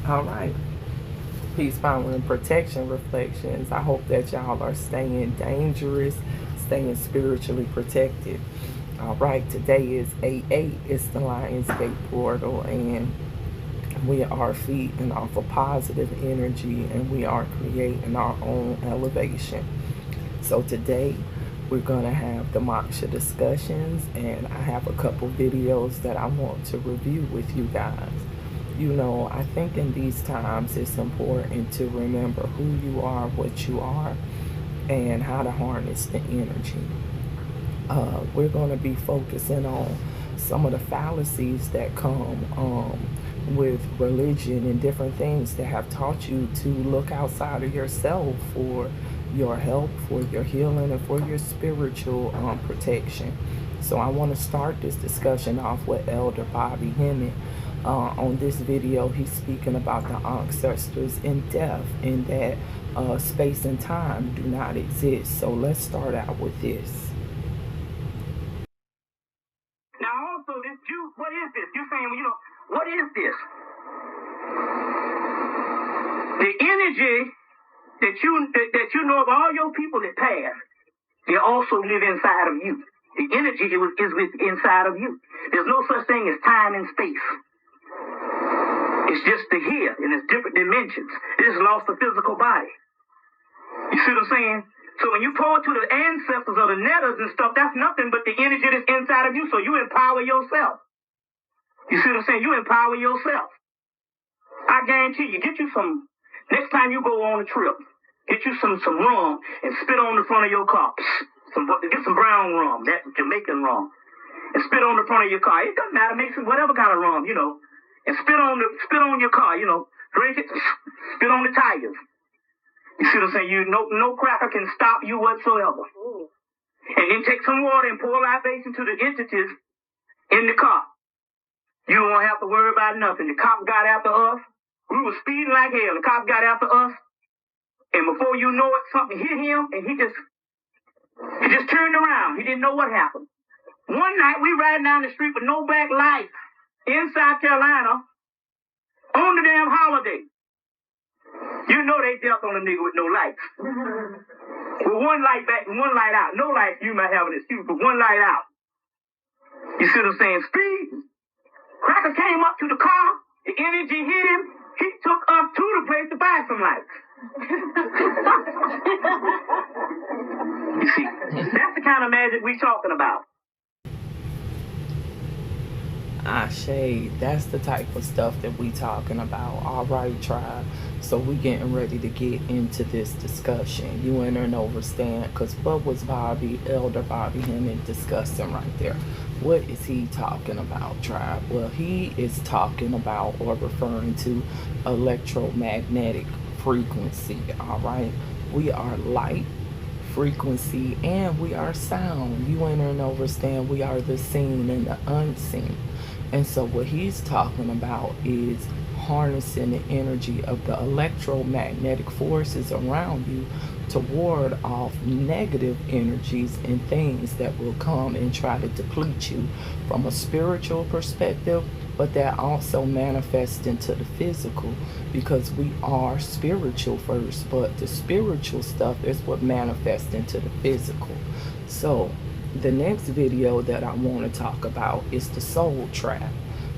All right. Peace, power, and protection reflections. I hope that y'all are staying dangerous, staying spiritually protected. All right. Today is 8/8. It's the Lionsgate portal, and we are feeding off of positive energy, and we are creating our own elevation. So today we're going to have the Moksha discussions, and I have a couple videos that I want to review with you guys. You know, I think in these times it's important to remember who you are, what you are, and how to harness the energy. We're going to be focusing on some of the fallacies that come with religion and different things that have taught you to look outside of yourself for your help, for your healing, and for your spiritual protection. So I want to start this discussion off with Elder Bobby Hemmett. On this video, he's speaking about the ancestors in death, and that space and time do not exist. So let's start out with this. Now also this Jew, what is this? You're saying, what is this? The energy that you know of all your people that passed, they also live inside of you. The energy is inside of you. There's no such thing as time and space. It's just the here, and it's different dimensions. It just lost the physical body. You see what I'm saying? So when you point to the ancestors or the netters and stuff, that's nothing but the energy that's inside of you, so you empower yourself. You see what I'm saying? You empower yourself. I guarantee you, get you some, next time you go on a trip, get you some rum and spit on the front of your car. Get some brown rum, that Jamaican rum, and spit on the front of your car. It doesn't matter, make some whatever kind of rum, and spit on your car, drink it, spit on the tires. You see what I'm saying? No cracker can stop you whatsoever. And then take some water and pour libation to the entities in the car. You won't have to worry about nothing. The cop got after us. We were speeding like hell. The cop got after us. And before you know it, something hit him, and he just turned around. He didn't know what happened. One night, we riding down the street with no back lights in South Carolina on the damn holiday. You know they dealt on a nigga with no lights. With one light back and one light out. No light, you might have an excuse, but one light out. You see what I'm saying? Speed. Cracker came up to the car. The energy hit him. He took us to the place to buy some lights. You see, that's the kind of magic we talking about. Ashe, that's the type of stuff that we talking about. All right, tribe. So we getting ready to get into this discussion. You enter and overstand, because what was Elder Bobby Hemmett discussing right there? What is he talking about, tribe? Well, he is talking about or referring to electromagnetic frequency. All right, we are light, frequency, and we are sound. You enter and overstand, we are the seen and the unseen. And so what he's talking about is harnessing the energy of the electromagnetic forces around you to ward off negative energies and things that will come and try to deplete you from a spiritual perspective, but that also manifests into the physical, because we are spiritual first, but the spiritual stuff is what manifests into the physical. So the next video that I want to talk about is the soul trap,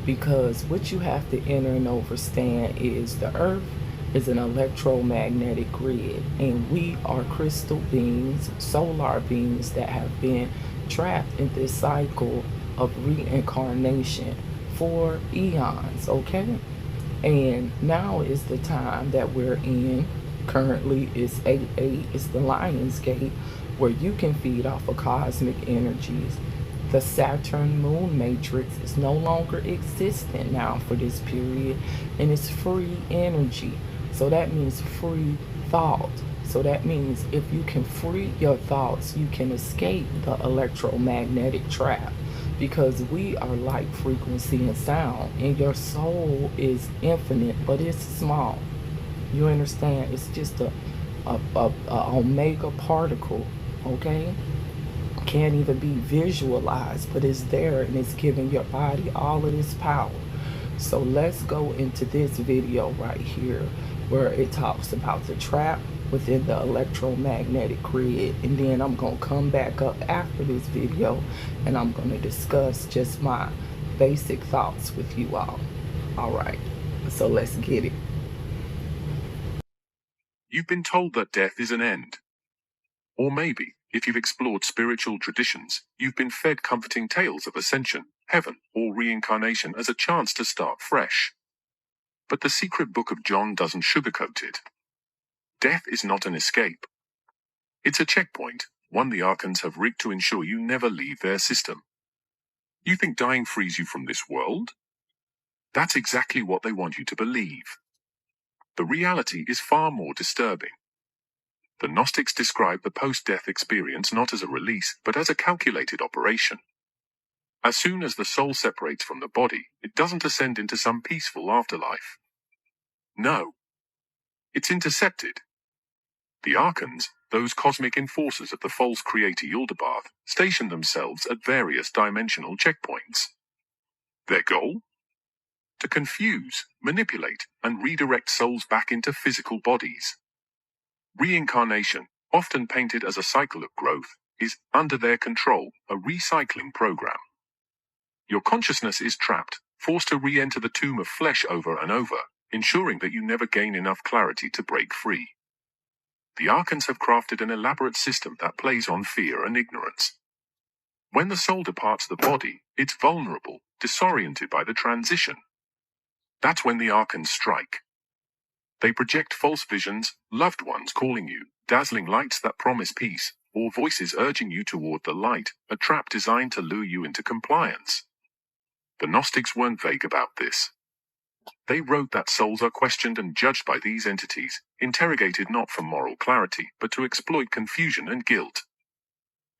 because what you have to enter and understand is the earth is an electromagnetic grid, and we are crystal beings, solar beings that have been trapped in this cycle of reincarnation for eons, okay? And now is the time that we're in. Currently is 8/8, it's the Lionsgate, where you can feed off of cosmic energies. The Saturn moon matrix is no longer existent now for this period, and it's free energy. So that means free thought. So that means if you can free your thoughts, you can escape the electromagnetic trap, because we are light, frequency, and sound, and your soul is infinite, but it's small. You understand? It's just a omega particle, okay? Can't even be visualized, but it's there, and it's giving your body all of this power. So let's go into this video right here where it talks about the trap within the electromagnetic grid, and then I'm going to come back up after this video and I'm going to discuss just my basic thoughts with you all. All right, so let's get it. You've been told that death is an end. Or maybe, if you've explored spiritual traditions, you've been fed comforting tales of ascension, heaven, or reincarnation as a chance to start fresh. But the secret book of John doesn't sugarcoat it. Death is not an escape. It's a checkpoint, one the archons have rigged to ensure you never leave their system. You think dying frees you from this world? That's exactly what they want you to believe. The reality is far more disturbing. The Gnostics describe the post-death experience not as a release, but as a calculated operation. As soon as the soul separates from the body, it doesn't ascend into some peaceful afterlife. No. It's intercepted. The archons, those cosmic enforcers of the false creator Yaldabaoth, station themselves at various dimensional checkpoints. Their goal? To confuse, manipulate, and redirect souls back into physical bodies. Reincarnation, often painted as a cycle of growth, is, under their control, a recycling program. Your consciousness is trapped, forced to re-enter the tomb of flesh over and over, ensuring that you never gain enough clarity to break free. The archons have crafted an elaborate system that plays on fear and ignorance. When the soul departs the body, it's vulnerable, disoriented by the transition. That's when the archons strike. They project false visions, loved ones calling you, dazzling lights that promise peace, or voices urging you toward the light, a trap designed to lure you into compliance. The Gnostics weren't vague about this. They wrote that souls are questioned and judged by these entities, interrogated not for moral clarity, but to exploit confusion and guilt.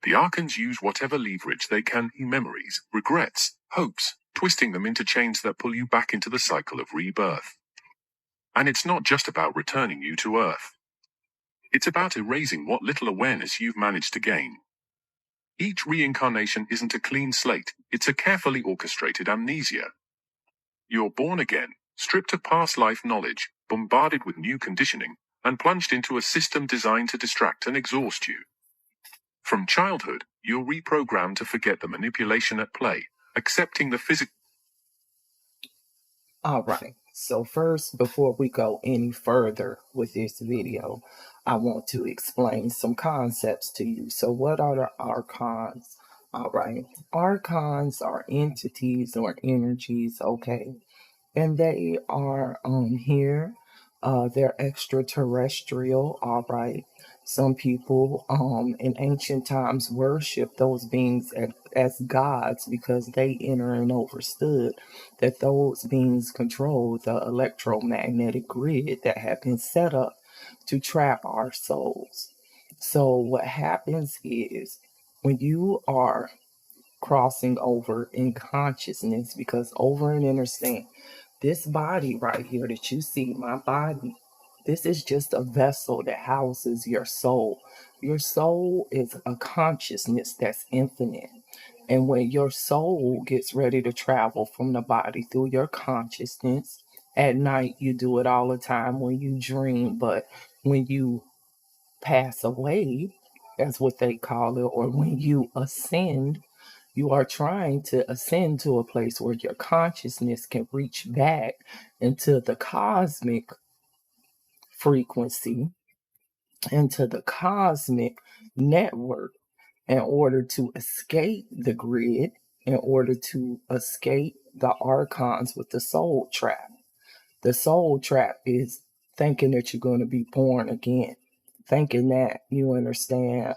The archons use whatever leverage they can, memories, regrets, hopes, twisting them into chains that pull you back into the cycle of rebirth. And it's not just about returning you to Earth. It's about erasing what little awareness you've managed to gain. Each reincarnation isn't a clean slate, it's a carefully orchestrated amnesia. You're born again, stripped of past life knowledge, bombarded with new conditioning, and plunged into a system designed to distract and exhaust you. From childhood, you're reprogrammed to forget the manipulation at play, accepting the physical. All right. So first, before we go any further with this video, I want to explain some concepts to you. So what are the archons? All right. Archons are entities or energies, okay? And they are here. They're extraterrestrial, all right. Some people in ancient times worship those beings as gods because they enter and understood that those beings control the electromagnetic grid that have been set up to trap our souls. So what happens is when you are crossing over in consciousness, because over and understand this body right here that you see, my body, this is just a vessel that houses your soul. Your soul is a consciousness that's infinite. And when your soul gets ready to travel from the body through your consciousness, at night you do it all the time when you dream, but when you pass away, that's what they call it, or when you ascend, you are trying to ascend to a place where your consciousness can reach back into the cosmic frequency, into the cosmic network, in order to escape the grid, in order to escape the archons with the soul trap. The soul trap is thinking that you're going to be born again, thinking that you understand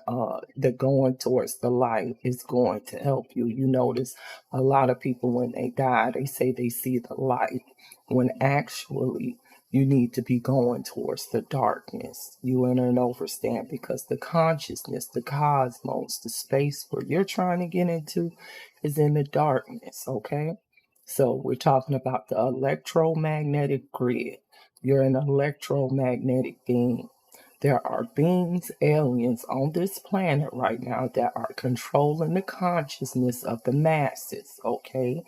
that going towards the light is going to help you. You notice a lot of people when they die, they say they see the light, when actually you need to be going towards the darkness. You enter and understand because the consciousness, the cosmos, the space where you're trying to get into is in the darkness, okay? So we're talking about the electromagnetic grid. You're an electromagnetic being. There are beings, aliens on this planet right now that are controlling the consciousness of the masses, okay?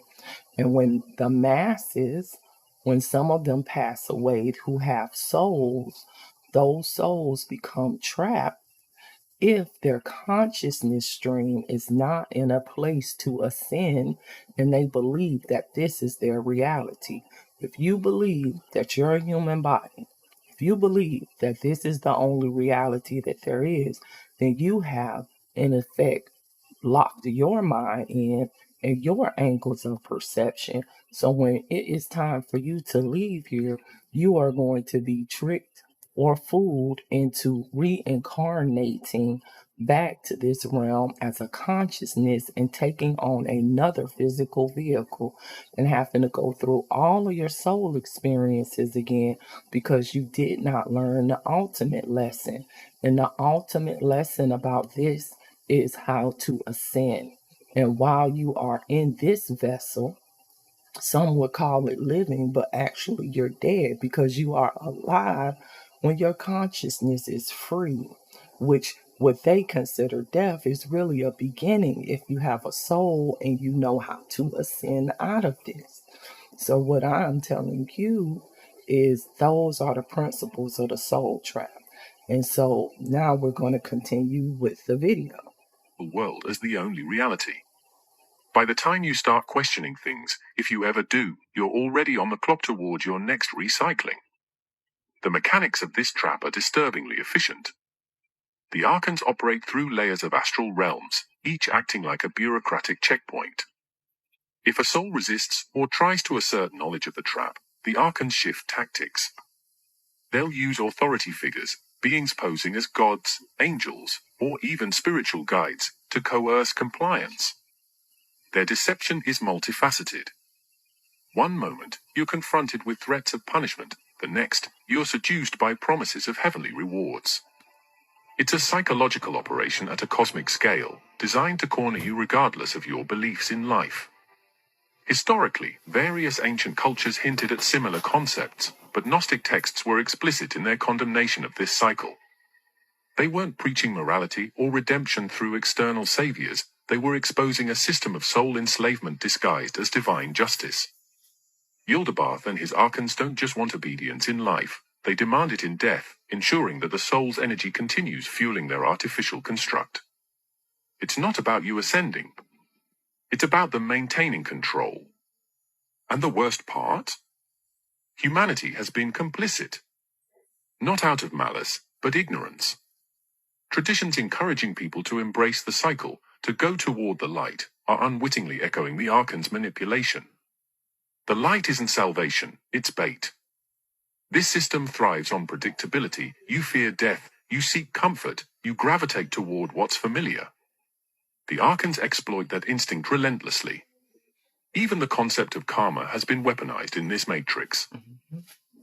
And when the masses, when some of them pass away who have souls, those souls become trapped if their consciousness stream is not in a place to ascend and they believe that this is their reality. If you believe that you're a human body, if you believe that this is the only reality that there is, then you have, in effect, locked your mind in and your angles of perception. So when it is time for you to leave here, you are going to be tricked or fooled into reincarnating back to this realm as a consciousness and taking on another physical vehicle and having to go through all of your soul experiences again because you did not learn the ultimate lesson. And the ultimate lesson about this is how to ascend. And while you are in this vessel, some would call it living, but actually you're dead because you are alive when your consciousness is free, which what they consider death is really a beginning if you have a soul and you know how to ascend out of this. So what I'm telling you is those are the principles of the soul trap. And so now we're going to continue with the video. The world as the only reality. By the time you start questioning things, if you ever do, you're already on the clock towards your next recycling. The mechanics of this trap are disturbingly efficient. The archons operate through layers of astral realms, each acting like a bureaucratic checkpoint. If a soul resists or tries to assert knowledge of the trap, the archons shift tactics. They'll use authority figures, beings posing as gods, angels, or even spiritual guides, to coerce compliance. Their deception is multifaceted. One moment, you're confronted with threats of punishment, the next, you're seduced by promises of heavenly rewards. It's a psychological operation at a cosmic scale, designed to corner you regardless of your beliefs in life. Historically, various ancient cultures hinted at similar concepts, but Gnostic texts were explicit in their condemnation of this cycle. They weren't preaching morality or redemption through external saviors, they were exposing a system of soul enslavement disguised as divine justice. Yildabaoth and his archons don't just want obedience in life, they demand it in death, ensuring that the soul's energy continues fueling their artificial construct. It's not about you ascending. It's about them maintaining control. And the worst part? Humanity has been complicit. Not out of malice, but ignorance. Traditions encouraging people to embrace the cycle, to go toward the light, are unwittingly echoing the archon's manipulation. The light isn't salvation, it's bait. This system thrives on predictability. You fear death, you seek comfort, you gravitate toward what's familiar. The archons exploit that instinct relentlessly. Even the concept of karma has been weaponized in this matrix.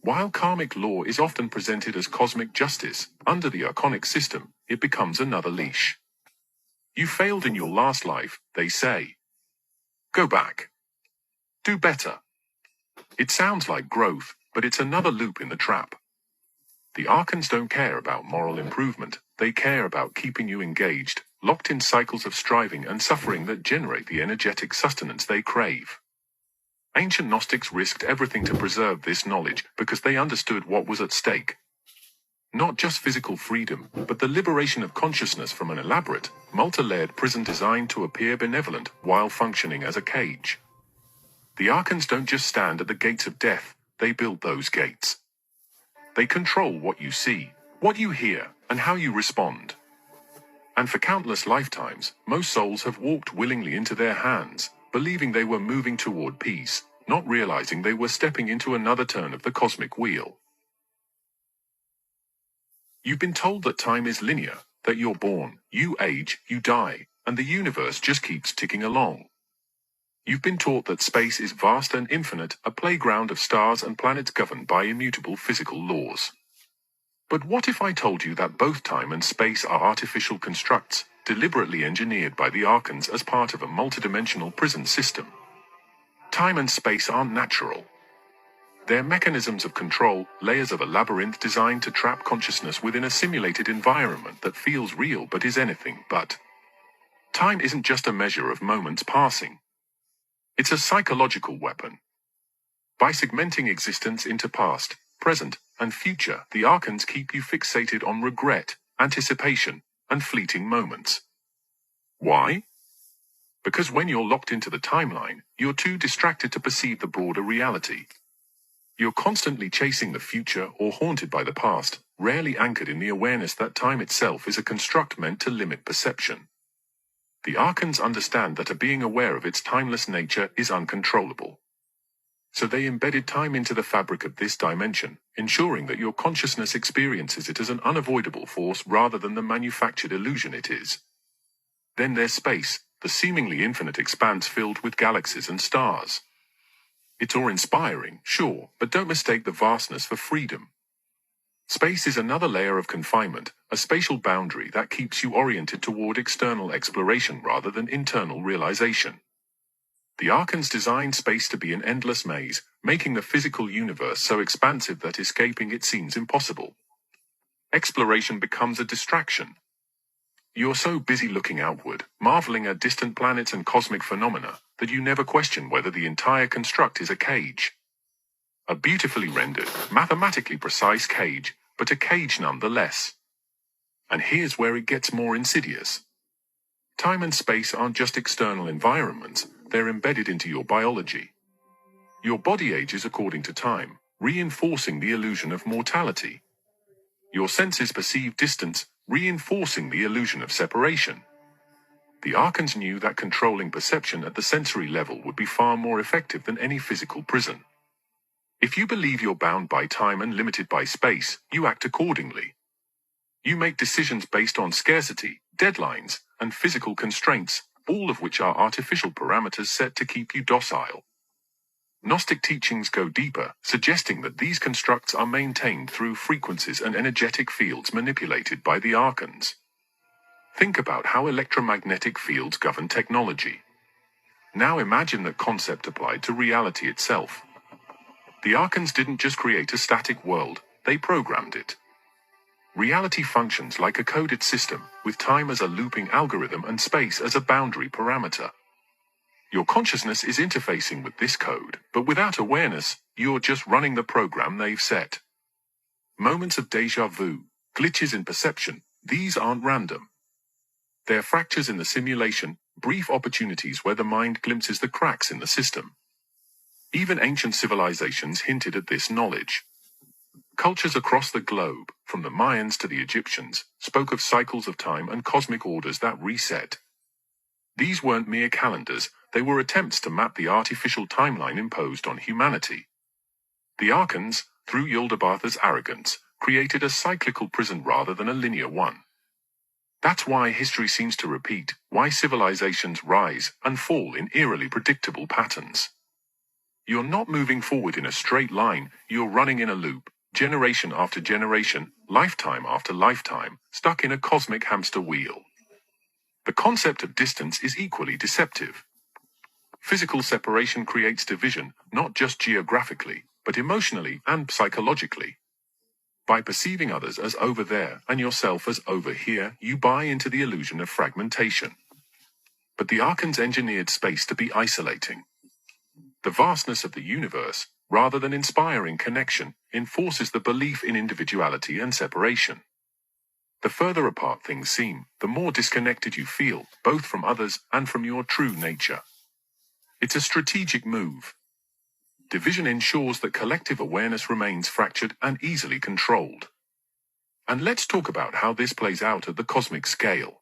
While karmic law is often presented as cosmic justice, under the archonic system, it becomes another leash. You failed in your last life, they say. Go back. Do better. It sounds like growth, but it's another loop in the trap. The archons don't care about moral improvement, they care about keeping you engaged, locked in cycles of striving and suffering that generate the energetic sustenance they crave. Ancient Gnostics risked everything to preserve this knowledge because they understood what was at stake. Not just physical freedom, but the liberation of consciousness from an elaborate, multi-layered prison designed to appear benevolent while functioning as a cage. The archons don't just stand at the gates of death, they build those gates. They control what you see, what you hear, and how you respond. And for countless lifetimes, most souls have walked willingly into their hands, believing they were moving toward peace, not realizing they were stepping into another turn of the cosmic wheel. You've been told that time is linear, that you're born, you age, you die, and the universe just keeps ticking along. You've been taught that space is vast and infinite, a playground of stars and planets governed by immutable physical laws. But what if I told you that both time and space are artificial constructs, deliberately engineered by the archons as part of a multidimensional prison system? Time and space aren't natural. They're mechanisms of control, layers of a labyrinth designed to trap consciousness within a simulated environment that feels real but is anything but. Time isn't just a measure of moments passing. It's a psychological weapon. By segmenting existence into past, present, and future, the archons keep you fixated on regret, anticipation, and fleeting moments. Why? Because when you're locked into the timeline, you're too distracted to perceive the broader reality. You're constantly chasing the future or haunted by the past, rarely anchored in the awareness that time itself is a construct meant to limit perception. The archons understand that being aware of its timeless nature is uncontrollable. So they embedded time into the fabric of this dimension, ensuring that your consciousness experiences it as an unavoidable force rather than the manufactured illusion it is. Then there's space, the seemingly infinite expanse filled with galaxies and stars. It's awe-inspiring, sure, but don't mistake the vastness for freedom. Space is another layer of confinement, a spatial boundary that keeps you oriented toward external exploration rather than internal realization. The archons designed space to be an endless maze, making the physical universe so expansive that escaping it seems impossible. Exploration becomes a distraction. You're so busy looking outward, marveling at distant planets and cosmic phenomena, that you never question whether the entire construct is a cage. A beautifully rendered, mathematically precise cage, but a cage nonetheless. And here's where it gets more insidious. Time and space aren't just external environments, they're embedded into your biology. Your body ages according to time, reinforcing the illusion of mortality. Your senses perceive distance, reinforcing the illusion of separation. The archons knew that controlling perception at the sensory level would be far more effective than any physical prison. If you believe you're bound by time and limited by space, you act accordingly. You make decisions based on scarcity, deadlines, and physical constraints, all of which are artificial parameters set to keep you docile. Gnostic teachings go deeper, suggesting that these constructs are maintained through frequencies and energetic fields manipulated by the archons. Think about how electromagnetic fields govern technology. Now imagine that concept applied to reality itself. The archons didn't just create a static world, they programmed it. Reality functions like a coded system, with time as a looping algorithm and space as a boundary parameter. Your consciousness is interfacing with this code, but without awareness, you're just running the program they've set. Moments of déjà vu, glitches in perception, these aren't random. They're fractures in the simulation, brief opportunities where the mind glimpses the cracks in the system. Even ancient civilizations hinted at this knowledge. Cultures across the globe, from the Mayans to the Egyptians, spoke of cycles of time and cosmic orders that reset. These weren't mere calendars, they were attempts to map the artificial timeline imposed on humanity. The archons, through Yaldabaoth's arrogance, created a cyclical prison rather than a linear one. That's why history seems to repeat, why civilizations rise and fall in eerily predictable patterns. You're not moving forward in a straight line, you're running in a loop, generation after generation, lifetime after lifetime, stuck in a cosmic hamster wheel. The concept of distance is equally deceptive. Physical separation creates division, not just geographically, but emotionally and psychologically. By perceiving others as over there and yourself as over here, you buy into the illusion of fragmentation. But the archons engineered space to be isolating. The vastness of the universe, rather than inspiring connection, enforces the belief in individuality and separation. The further apart things seem, the more disconnected you feel, both from others and from your true nature. It's a strategic move. Division ensures that collective awareness remains fractured and easily controlled. And let's talk about how this plays out at the cosmic scale.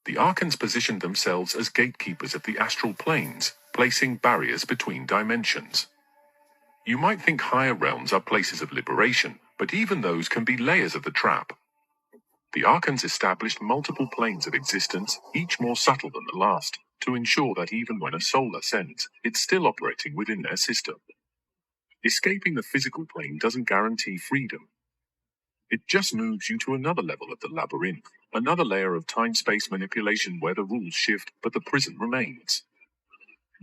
The archons positioned themselves as gatekeepers of the astral planes, placing barriers between dimensions. You might think higher realms are places of liberation, but even those can be layers of the trap. The archons established multiple planes of existence, each more subtle than the last, to ensure that even when a soul ascends, it's still operating within their system. Escaping the physical plane doesn't guarantee freedom. It just moves you to another level of the labyrinth, another layer of time-space manipulation where the rules shift, but the prison remains.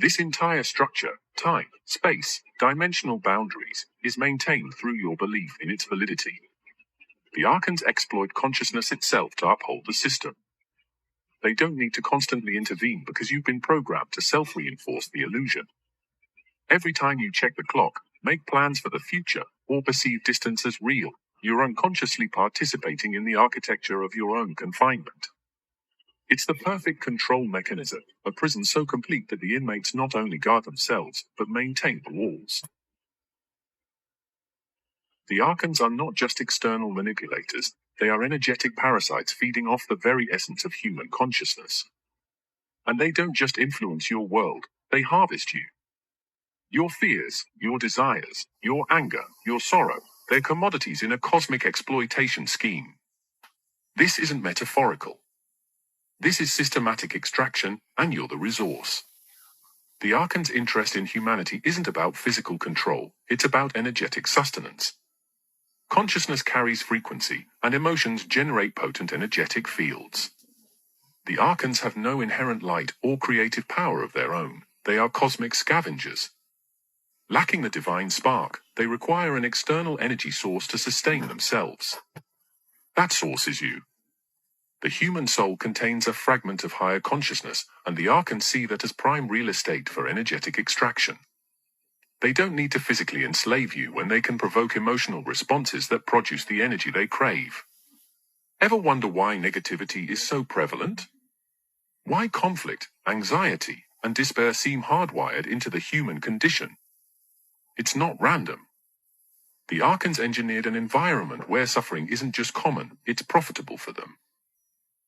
This entire structure, time, space, dimensional boundaries, is maintained through your belief in its validity. The archons exploit consciousness itself to uphold the system. They don't need to constantly intervene because you've been programmed to self-reinforce the illusion. Every time you check the clock, make plans for the future, or perceive distance as real, you're unconsciously participating in the architecture of your own confinement. It's the perfect control mechanism, a prison so complete that the inmates not only guard themselves, but maintain the walls. The archons are not just external manipulators, they are energetic parasites feeding off the very essence of human consciousness. And they don't just influence your world, they harvest you. Your fears, your desires, your anger, your sorrow, they're commodities in a cosmic exploitation scheme. This isn't metaphorical. This is systematic extraction, and you're the resource. The archon's interest in humanity isn't about physical control, it's about energetic sustenance. Consciousness carries frequency, and emotions generate potent energetic fields. The archons have no inherent light or creative power of their own, they are cosmic scavengers. Lacking the divine spark, they require an external energy source to sustain themselves. That source is you. The human soul contains a fragment of higher consciousness, and the archons see that as prime real estate for energetic extraction. They don't need to physically enslave you when they can provoke emotional responses that produce the energy they crave. Ever wonder why negativity is so prevalent? Why conflict, anxiety, and despair seem hardwired into the human condition? It's not random. The archons engineered an environment where suffering isn't just common, it's profitable for them.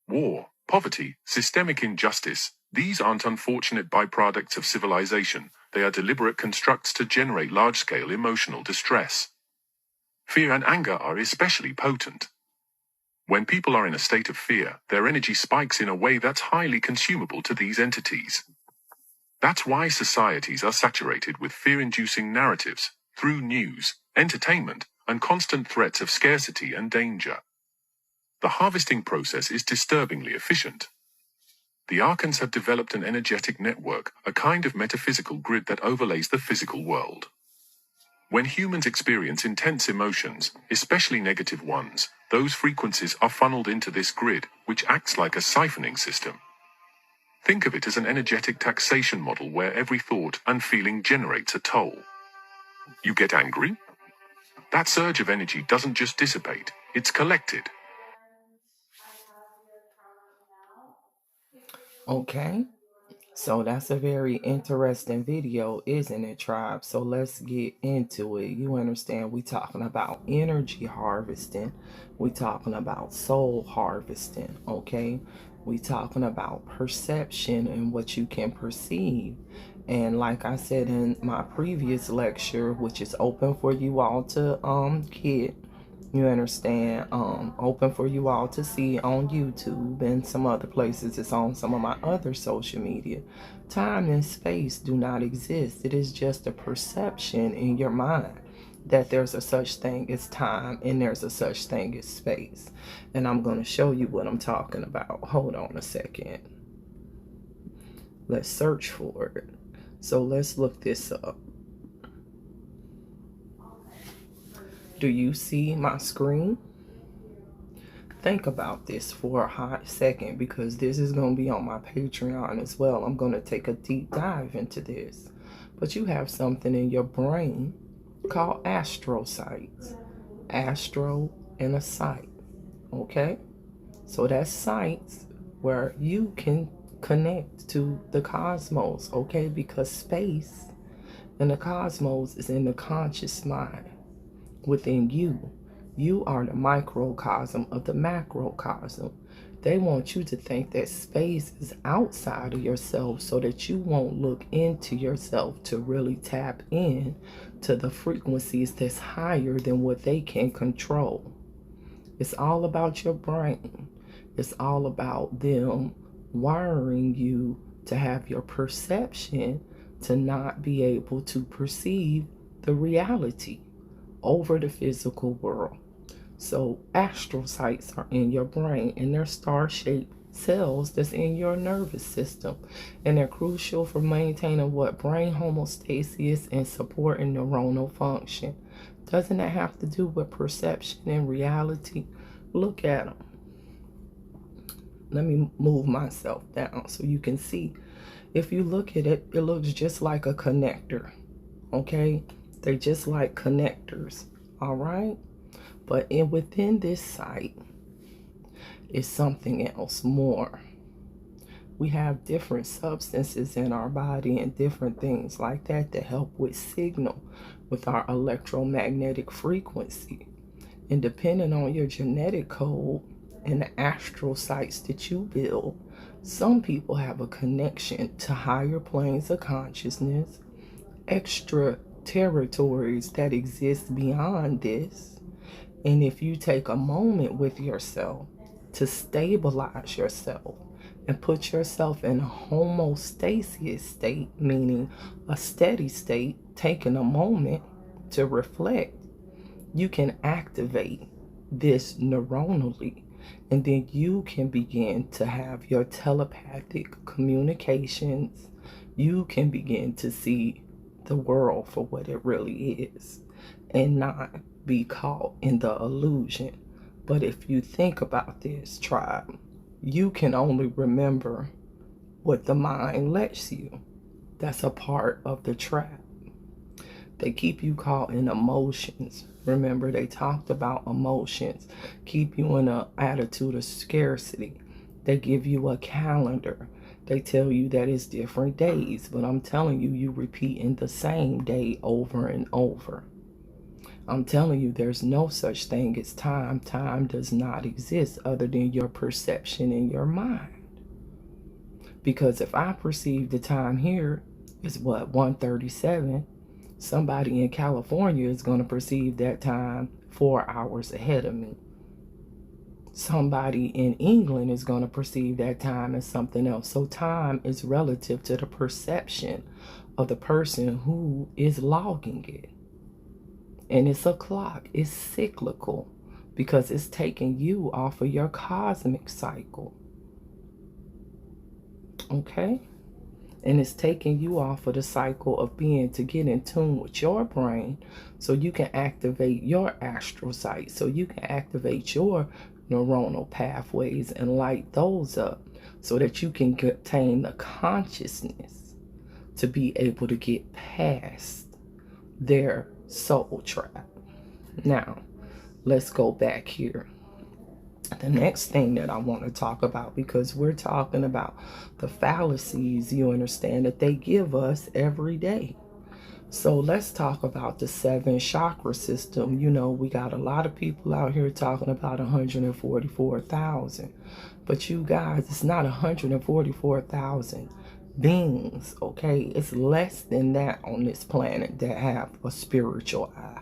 War, poverty, systemic injustice, these aren't unfortunate byproducts of civilization, they are deliberate constructs to generate large-scale emotional distress. Fear and anger are especially potent. When people are in a state of fear, their energy spikes in a way that's highly consumable to these entities. That's why societies are saturated with fear-inducing narratives, through news, entertainment, and constant threats of scarcity and danger. The harvesting process is disturbingly efficient. The archons have developed an energetic network, a kind of metaphysical grid that overlays the physical world. When humans experience intense emotions, especially negative ones, those frequencies are funneled into this grid, which acts like a siphoning system. Think of it as an energetic taxation model where every thought and feeling generates a toll. You get angry? That surge of energy doesn't just dissipate, it's collected. Okay, so that's a very interesting video, isn't it, tribe? So let's get into it. You understand, we talking about energy harvesting, we talking about soul harvesting, okay? We talking about perception and what you can perceive. And like I said in my previous lecture, which is open for you all to get, you understand, open for you all to see on YouTube and some other places. It's on some of my other social media. Time and space do not exist. It is just a perception in your mind that there's a such thing as time and there's a such thing as space. And I'm going to show you what I'm talking about. Hold on a second. Let's search for it. So let's look this up. Do you see my screen? Think about this for a hot second, because this is going to be on my Patreon as well. I'm going to take a deep dive into this. But you have something in your brain called astrocytes. Astro and a site. Okay? So that's sites where you can connect to the cosmos. Okay? Because space and the cosmos is in the conscious mind. Within you. You are the microcosm of the macrocosm. They want you to think that space is outside of yourself so that you won't look into yourself to really tap in to the frequencies that's higher than what they can control. It's all about your brain. It's all about them wiring you to have your perception to not be able to perceive the reality over the physical world. So astrocytes are in your brain, and they're star-shaped cells that's in your nervous system, and they're crucial for maintaining what brain homeostasis and supporting neuronal function. Doesn't that have to do with perception and reality? Look at them. Let me move myself down so you can see. If you look at it, it looks just like a connector. Okay, they just like connectors. All right, but within this site is something else more. We have different substances in our body and different things like that that help with signal with our electromagnetic frequency. And depending on your genetic code and the astral sites that you build, some people have a connection to higher planes of consciousness, extra territories that exist beyond this. And if you take a moment with yourself to stabilize yourself and put yourself in a homeostasis state, meaning a steady state, taking a moment to reflect, you can activate this neuronally, and then you can begin to have your telepathic communications. You can begin to see the world for what it really is and not be caught in the illusion. But if you think about this, tribe, you can only remember what the mind lets you. That's a part of the trap. They keep you caught in emotions. Remember, they talked about emotions. Keep you in an attitude of scarcity. They give you a calendar. They tell you that it's different days, but I'm telling you, you repeating the same day over and over. I'm telling you, there's no such thing as time. Time does not exist other than your perception in your mind. Because if I perceive the time here is 1:37, somebody in California is going to perceive that time 4 hours ahead of me. Somebody in England is going to perceive that time as something else. So time is relative to the perception of the person who is logging it. And it's a clock. It's cyclical because it's taking you off of your cosmic cycle. Okay? And it's taking you off of the cycle of being to get in tune with your brain so you can activate your astral sight, so you can activate your neuronal pathways and light those up so that you can attain the consciousness to be able to get past their soul trap. Now, let's go back here. The next thing that I want to talk about, because we're talking about the fallacies, you understand, that they give us every day. So let's talk about the 7 chakra system. You know, we got a lot of people out here talking about 144,000. But you guys, it's not 144,000 beings, okay? It's less than that on this planet that have a spiritual eye.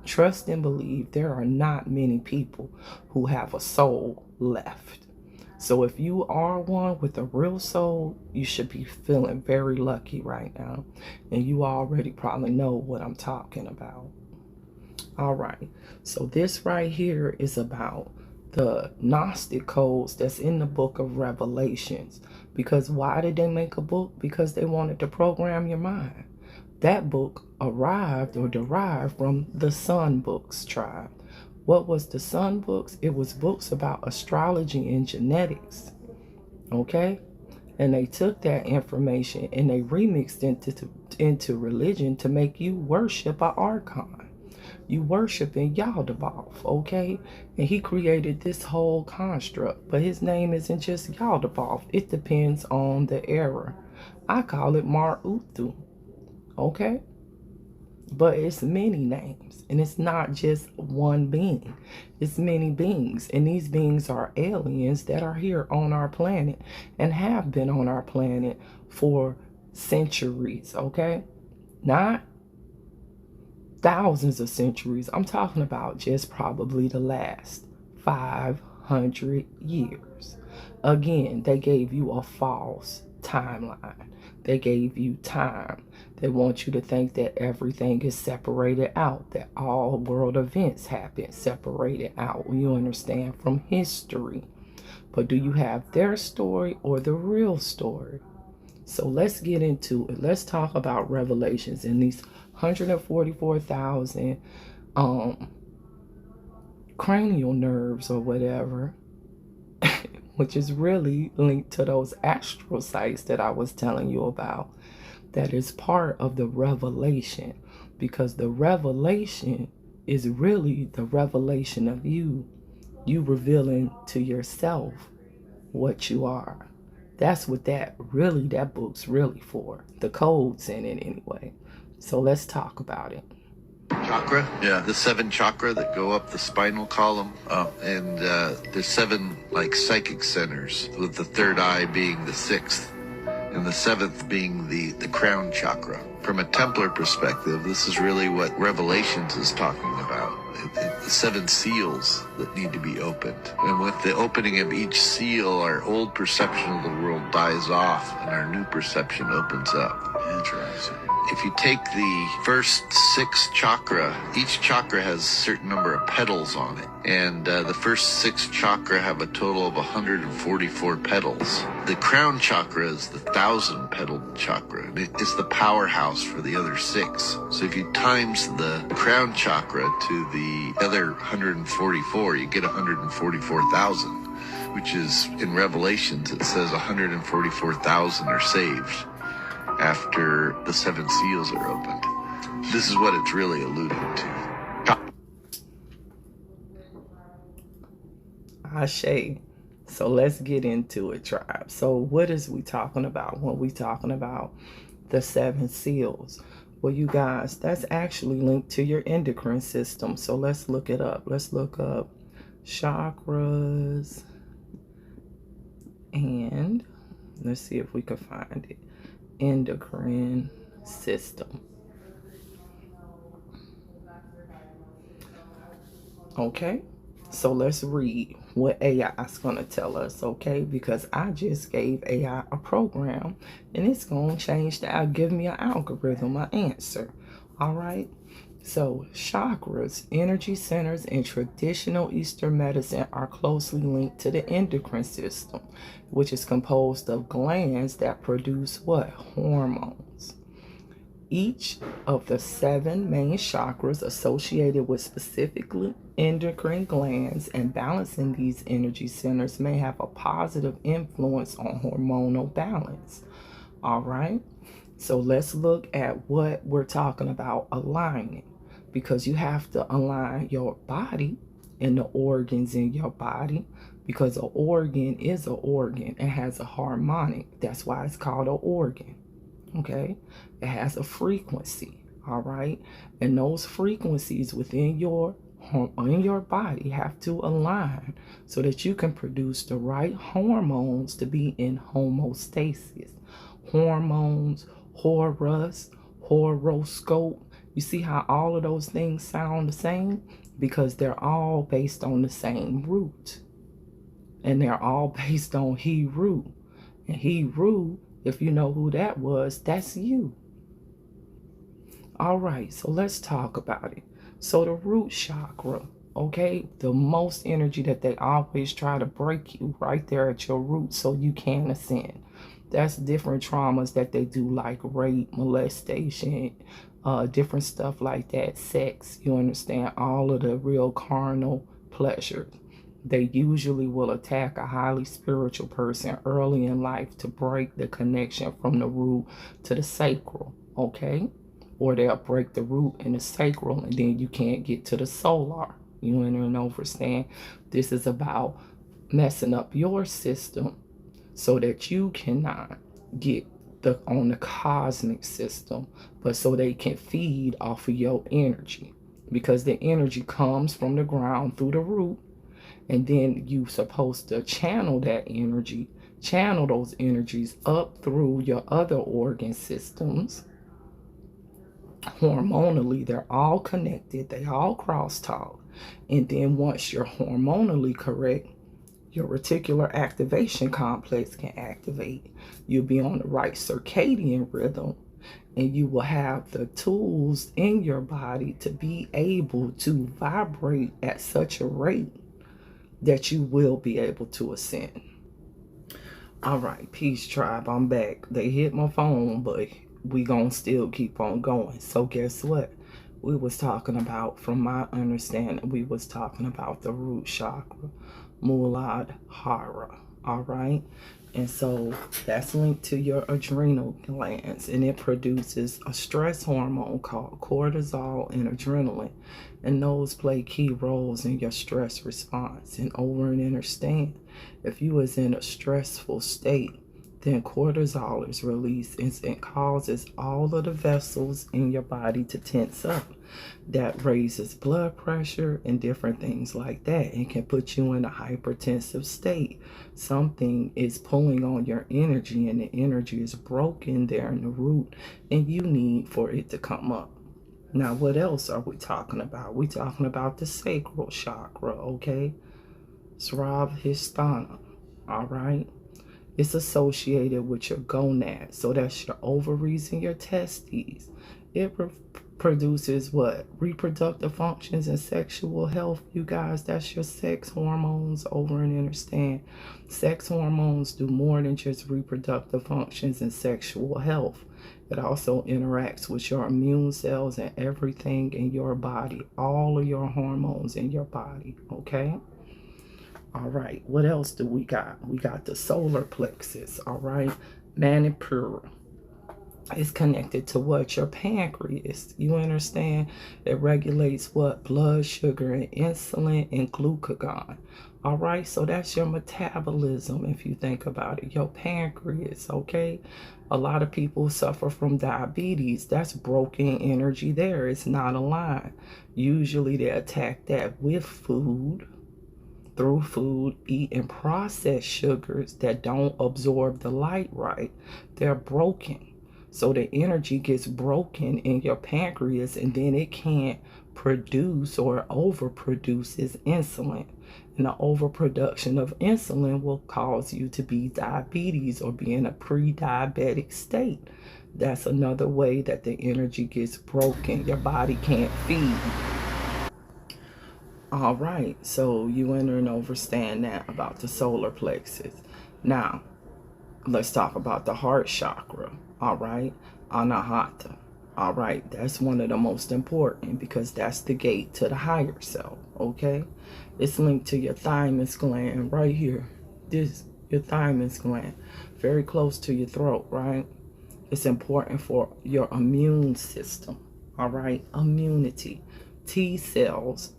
Trust and believe there are not many people who have a soul left. So if you are one with a real soul, you should be feeling very lucky right now. And you already probably know what I'm talking about. All right. So this right here is about the gnostic codes that's in the book of Revelations. Because why did they make a book? Because they wanted to program your mind. That book arrived or derived from the Sun Books tribe. What was the Sun Books? It was books about astrology and genetics. Okay? And they took that information and they remixed into religion to make you worship an archon. You worship in Yaldabaoth, okay? And he created this whole construct. But his name isn't just Yaldabaoth. It depends on the era. I call it Mar-Uthu. Okay? But it's many names, and it's not just one being. It's many beings, and these beings are aliens that are here on our planet and have been on our planet for centuries, okay? Not thousands of centuries. I'm talking about just probably the last 500 years. Again, they gave you a false timeline. They gave you time. They want you to think that everything is separated out, that all world events happen separated out, you understand, from history. but do you have their story or the real story? So let's get into it. Let's talk about revelations in these 144,000 cranial nerves or whatever, which is really linked to those astral sites that I was telling you about. That is part of the revelation, because the revelation is really the revelation of you revealing to yourself what you are. That's what that book's really for. The codes in it anyway. So let's talk about it. Chakra, yeah, the 7 chakra that go up the spinal column, and there's 7 like psychic centers, with the 3rd eye being the 6th, and the 7th being the crown chakra. From a Templar perspective, this is really what Revelations is talking about. The 7 seals that need to be opened. And with the opening of each seal, our old perception of the world dies off and our new perception opens up. Interesting. If you take the first 6 chakra, each chakra has a certain number of petals on it. And the first 6 chakra have a total of 144 petals. The crown chakra is the 1,000-petaled chakra. It's the powerhouse for the other 6. So if you times the crown chakra to the other 144, you get 144,000, which is, in Revelations, it says 144,000 are saved after the 7 seals are opened. This is what it's really alluding to. Ashe. So let's get into it, tribe. So what is we talking about when we talking about the 7 seals? Well, you guys, that's actually linked to your endocrine system. So let's look it up. Let's look up chakras and let's see if we can find it. Endocrine system. Okay, so let's read what AI is going to tell us, okay? Because I just gave AI a program and it's going to change that. Give me an algorithm, an answer. All right. So chakras, energy centers in traditional Eastern medicine are closely linked to the endocrine system, which is composed of glands that produce what? Hormones. Each of the 7 main chakras associated with specifically endocrine glands, and balancing these energy centers may have a positive influence on hormonal balance. All right. So let's look at what we're talking about aligning, because you have to align your body and the organs in your body, because an organ is an organ. It has a harmonic. That's why it's called an organ. Okay. It has a frequency. All right. And those frequencies within your body have to align so that you can produce the right hormones to be in homeostasis. Hormones, horus, horoscope. You see how all of those things sound the same? Because they're all based on the same root. And they're all based on He-Ru. And He-Ru, if you know who that was, that's you. All right, so let's talk about it. So the root chakra, okay, the most energy that they always try to break you right there at your root so you can't ascend. That's different traumas that they do, like rape, molestation, different stuff like that, sex, you understand, all of the real carnal pleasures. They usually will attack a highly spiritual person early in life to break the connection from the root to the sacral, okay? Or they'll break the root in the sacral and then you can't get to the solar. You understand? This is about messing up your system so that you cannot get on the cosmic system, but so they can feed off of your energy, because the energy comes from the ground through the root, and then you're supposed to channel that energy, channel those energies up through your other organ systems. Hormonally, they're all connected, they all crosstalk, and then once you're hormonally correct, your reticular activation complex can activate. You'll be on the right circadian rhythm, and you will have the tools in your body to be able to vibrate at such a rate that you will be able to ascend. All right, peace tribe, I'm back. They hit my phone, but we gonna still keep on going. So guess what? We was talking about, from my understanding, we was talking about the root chakra, Muladhara. All right, and so that's linked to your adrenal glands, and it produces a stress hormone called cortisol and adrenaline, and those play key roles in your stress response. And over and understand, if you is in a stressful state, then cortisol is released and it causes all of the vessels in your body to tense up. That raises blood pressure and different things like that, and can put you in a hypertensive state. Something is pulling on your energy, and the energy is broken there in the root, and you need for it to come up. Now, what else are we talking about? We're talking about the sacral chakra, okay? Sravhisthana, all right? It's associated with your gonads, so that's your ovaries and your testes. It produces what? Reproductive functions and sexual health, you guys. That's your sex hormones. Over and understand, sex hormones do more than just reproductive functions and sexual health. It also interacts with your immune cells and everything in your body, all of your hormones in your body, okay? All right, what else do we got? We got the solar plexus, all right? Manipura is connected to what? Your pancreas. You understand? It regulates what? Blood sugar and insulin and glucagon. All right, so that's your metabolism if you think about it. Your pancreas, okay? A lot of people suffer from diabetes. That's broken energy there. It's not aligned. Usually they attack that with food, through food, eating processed sugars that don't absorb the light right. They're broken. So the energy gets broken in your pancreas, and then it can't produce or overproduces insulin. And the overproduction of insulin will cause you to be diabetes or be in a pre-diabetic state. That's another way that the energy gets broken. Your body can't feed. All right, so you enter and understand that about the solar plexus. Now, let's talk about the heart chakra. All right, Anahata. All right, that's one of the most important because that's the gate to the higher self. Okay, it's linked to your thymus gland right here. This, your thymus gland, very close to your throat, right? It's important for your immune system. All right, immunity. T cells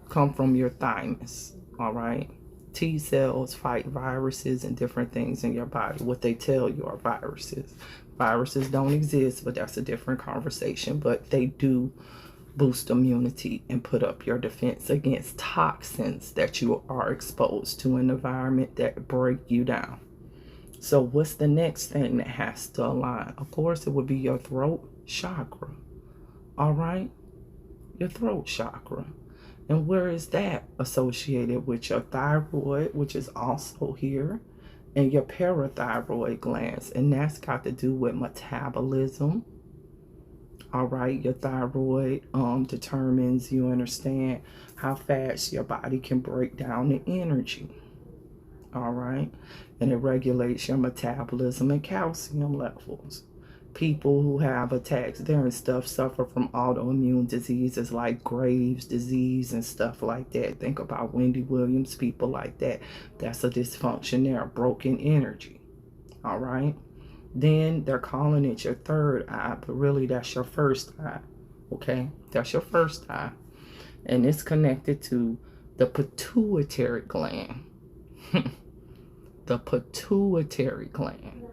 come from your thymus, all right? T cells fight viruses and different things in your body. What they tell you are viruses. Viruses don't exist, but that's a different conversation. But they do boost immunity and put up your defense against toxins that you are exposed to in the environment that break you down. So what's the next thing that has to align? Of course, it would be your throat chakra, all right? Your throat chakra. And where is that associated with your thyroid, which is also here, and your parathyroid glands? And that's got to do with metabolism. All right, your thyroid determines, you understand, how fast your body can break down the energy. All right, and it regulates your metabolism and calcium levels. People who have attacks there and stuff suffer from autoimmune diseases like Graves' disease and stuff like that. Think about Wendy Williams, people like that. That's a dysfunction there, broken energy. All right. Then they're calling it your third eye, but really that's your first eye. Okay, that's your first eye. And it's connected to the pituitary gland. The pituitary gland.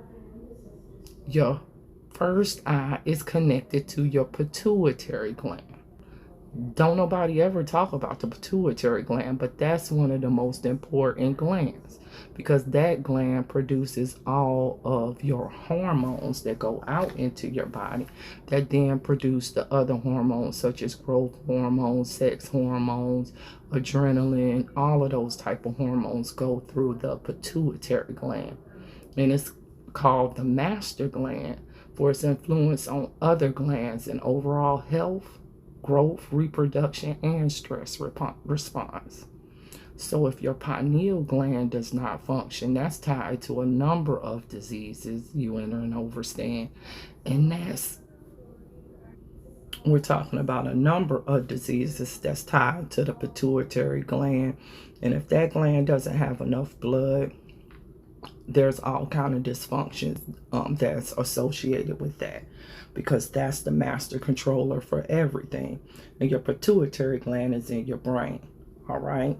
Your first eye is connected to your pituitary gland. Don't nobody ever talk about the pituitary gland, but that's one of the most important glands because that gland produces all of your hormones that go out into your body that then produce the other hormones such as growth hormones, sex hormones, adrenaline. All of those type of hormones go through the pituitary gland, and it's called the master gland for its influence on other glands and overall health, growth, reproduction, and stress response. So if your pineal gland does not function, that's tied to a number of diseases, you enter and overstand. And we're talking about a number of diseases that's tied to the pituitary gland. And if that gland doesn't have enough blood, there's all kind of dysfunctions that's associated with that, because that's the master controller for everything. And your pituitary gland is in your brain. All right.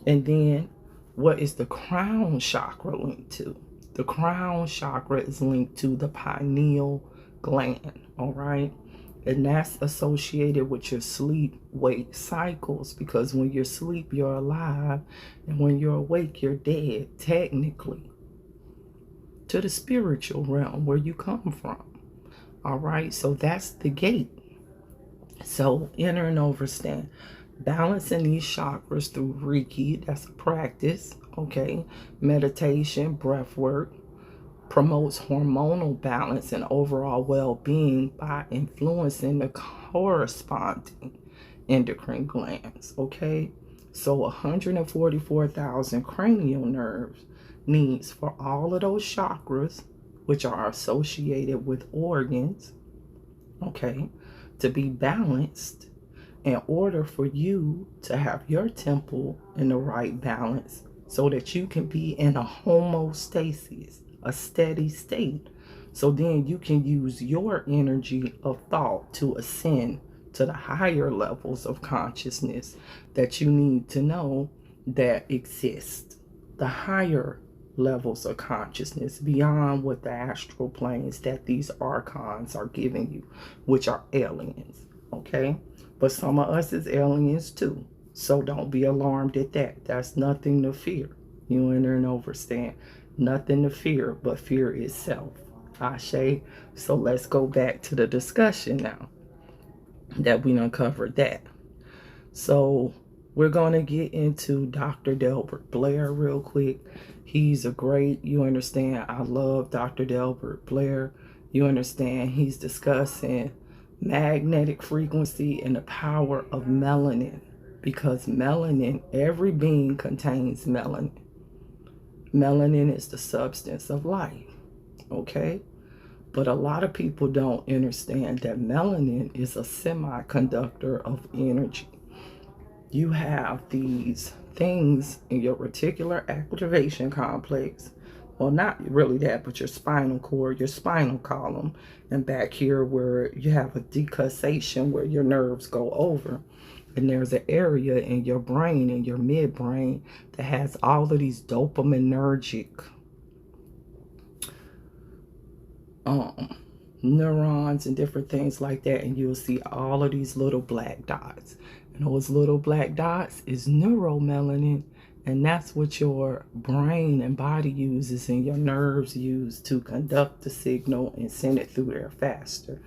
And then what is the crown chakra linked to? The crown chakra is linked to the pineal gland. All right. And that's associated with your sleep-wake cycles, because when you're asleep, you're alive. And when you're awake, you're dead, technically, to the spiritual realm where you come from. All right. So that's the gate. So enter and overstand. Balancing these chakras through Reiki, that's a practice, okay? Meditation, breath work, promotes hormonal balance and overall well-being by influencing the corresponding endocrine glands, okay? So 144,000 cranial nerves needs for all of those chakras, which are associated with organs, okay, to be balanced in order for you to have your temple in the right balance, so that you can be in a homeostasis, a steady state. So then you can use your energy of thought to ascend to the higher levels of consciousness that you need to know that exist. The higher levels of consciousness beyond what the astral planes that these archons are giving you, which are aliens, okay? But some of us is aliens too. So don't be alarmed at that. That's nothing to fear. You enter and overstand. Nothing to fear but fear itself. Ashe. So let's go back to the discussion now that we uncovered that. So we're going to get into Dr. Delbert Blair real quick. He's a great, you understand, I love Dr. Delbert Blair. You understand, he's discussing magnetic frequency and the power of melanin, because melanin, every being contains melanin. Melanin is the substance of life, okay? But a lot of people don't understand that melanin is a semiconductor of energy. You have these things in your reticular activation complex. Well, not really that, but your spinal cord, your spinal column, and back here where you have a decussation where your nerves go over. And there's an area in your brain, in your midbrain, that has all of these dopaminergic neurons and different things like that. And you'll see all of these little black dots. And those little black dots is neuromelanin. And that's what your brain and body uses and your nerves use to conduct the signal and send it through there faster.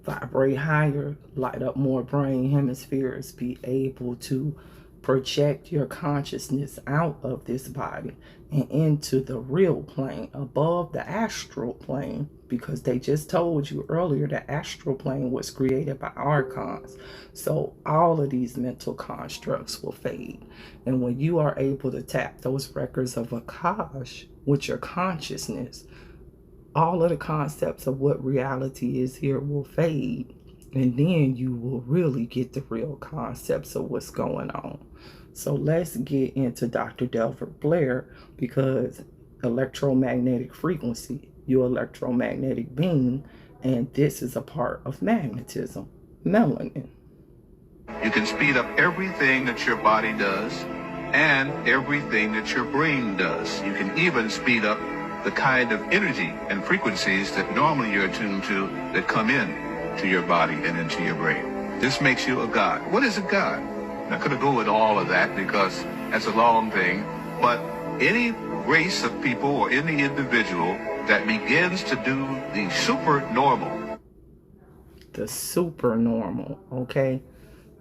Vibrate higher, light up more brain hemispheres, be able to project your consciousness out of this body and into the real plane, above the astral plane, because they just told you earlier the astral plane was created by archons. So all of these mental constructs will fade. And when you are able to tap those records of Akash with your consciousness, all of the concepts of what reality is here will fade. And then you will really get the real concepts of what's going on. So let's get into Dr. Delbert Blair, because electromagnetic frequency, your electromagnetic being, and this is a part of magnetism, melanin. You can speed up everything that your body does and everything that your brain does. You can even speed up the kind of energy and frequencies that normally you're attuned to that come in to your body and into your brain. This makes you a god. What is a god? I'm not going to go into all of that because that's a long thing, but any race of people or any individual that begins to do the supernormal. The supernormal, okay?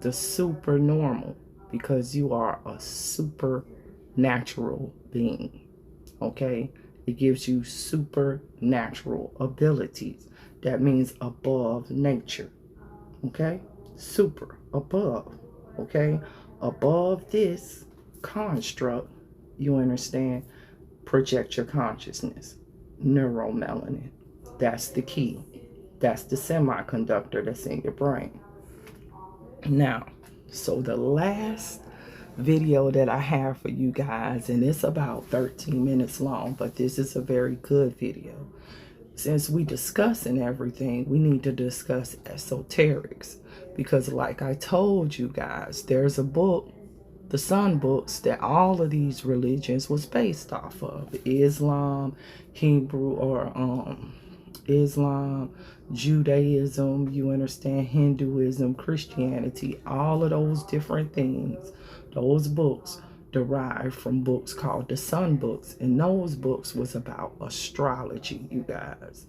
The supernormal, because you are a supernatural being, okay? It gives you supernatural abilities. That means above nature, okay? Super, above, okay? Above this construct, you understand, project your consciousness. Neuromelanin. That's the key. That's the semiconductor that's in your brain. Now, so the last video that I have for you guys, and it's about 13 minutes long, but this is a very good video. Since we discussing everything, we need to discuss esoterics, because like I told you guys, there's a book, the Sun books, that all of these religions was based off of. Islam, Hebrew, or Islam, Judaism, you understand, Hinduism, Christianity, all of those different things, those books derived from books called the Sun books. And those books was about astrology, you guys.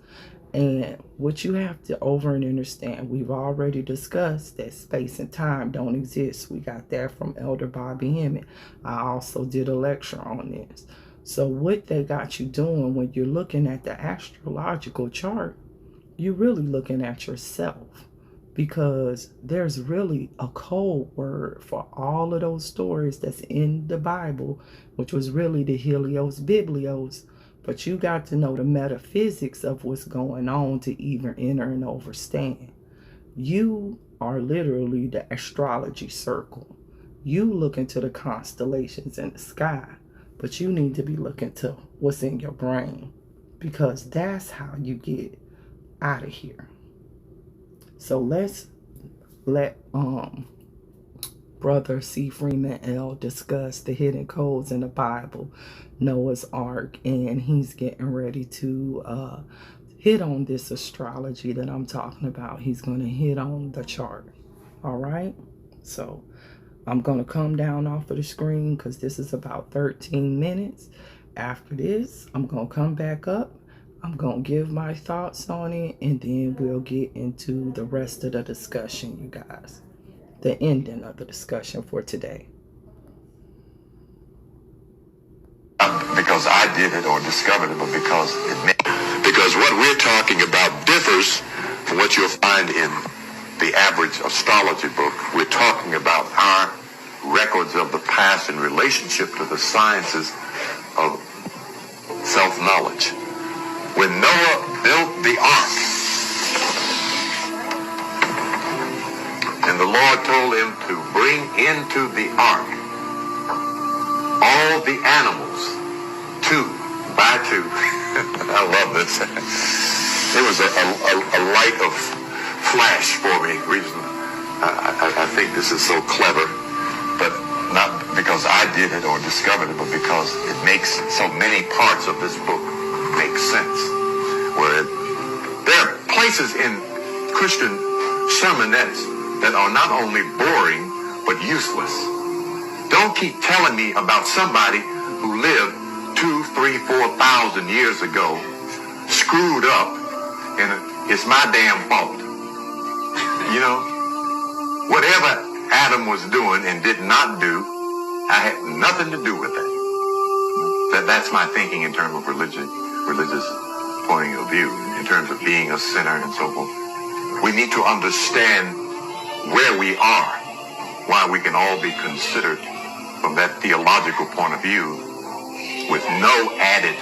And what you have to over and understand, we've already discussed that space and time don't exist. We got that from Elder Bobby Emmett. I also did a lecture on this. So what they got you doing when you're looking at the astrological chart, you're really looking at yourself, because there's really a code word for all of those stories that's in the Bible, which was really the Helios Biblios. But you got to know the metaphysics of what's going on to even enter and understand. You are literally the astrology circle. You look into the constellations in the sky, but you need to be looking to what's in your brain, because that's how you get out of here. So let's let Brother C. Freeman L. discuss the hidden codes in the Bible, Noah's Ark, and he's getting ready to hit on this astrology that I'm talking about. He's going to hit on the chart. All right? So I'm going to come down off of the screen because this is about 13 minutes. After this, I'm going to come back up. I'm going to give my thoughts on it, and then we'll get into the rest of the discussion, you guys. The ending of the discussion for today. Because I did it or discovered it, but because what we're talking about differs from what you'll find in the average astrology book. We're talking about our records of the past in relationship to the sciences of self-knowledge. When Noah built the ark, and the Lord told him to bring into the ark all the animals, 2 by 2. I love this. It was a light of flash for me. Reason I think this is so clever, but not because I did it or discovered it, but because it makes so many parts of this book make sense. Where there are places in Christian sermonettes that are not only boring, but useless. Don't keep telling me about somebody who lived 2, 3, 4,000 years ago, screwed up, and it's my damn fault. You know, whatever Adam was doing and did not do, I had nothing to do with that. That's my thinking in terms of religious point of view, in terms of being a sinner and so forth. We need to understand where we are, why we can all be considered from that theological point of view with no added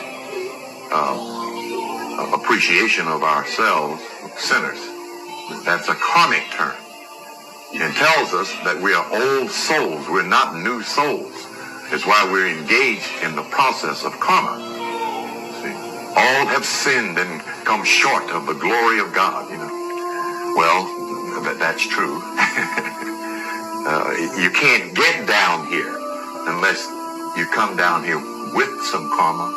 appreciation of ourselves, sinners. That's a karmic term. It tells us that we are old souls. We're not new souls. It's why we're engaged in the process of karma. All have sinned and come short of the glory of God, you know. Well, that's true. You can't get down here unless you come down here with some karma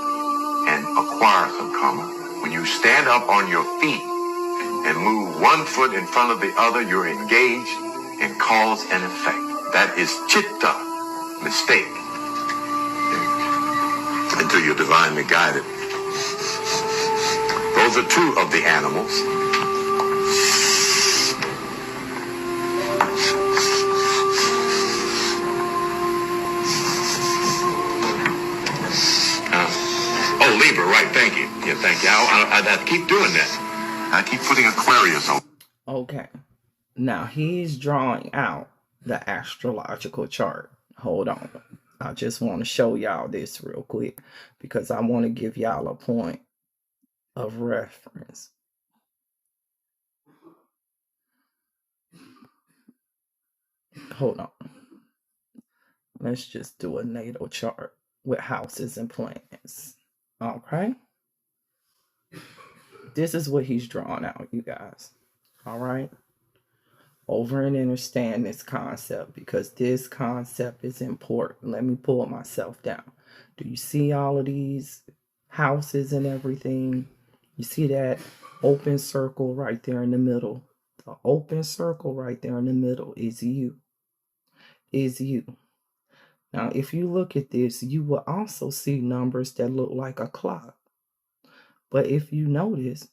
and acquire some karma. When you stand up on your feet and move one foot in front of the other, you're engaged in cause and effect. That is chitta, mistake, until you're divinely guided. Those are 2 of the animals. Libra, right, thank you. Yeah, thank you. I keep doing that. I keep putting Aquarius on. Okay. Now he's drawing out the astrological chart. Hold on. I just want to show y'all this real quick because I want to give y'all a point of reference. Hold on. Let's just do a natal chart with houses and planets. Okay. This is what he's drawing out, you guys. All right. Over and understand this concept because this concept is important. Let me pull myself down. Do you see all of these houses and everything? You see that open circle right there in the middle? The open circle right there in the middle is you. Is you. Now, if you look at this, you will also see numbers that look like a clock. But if you notice,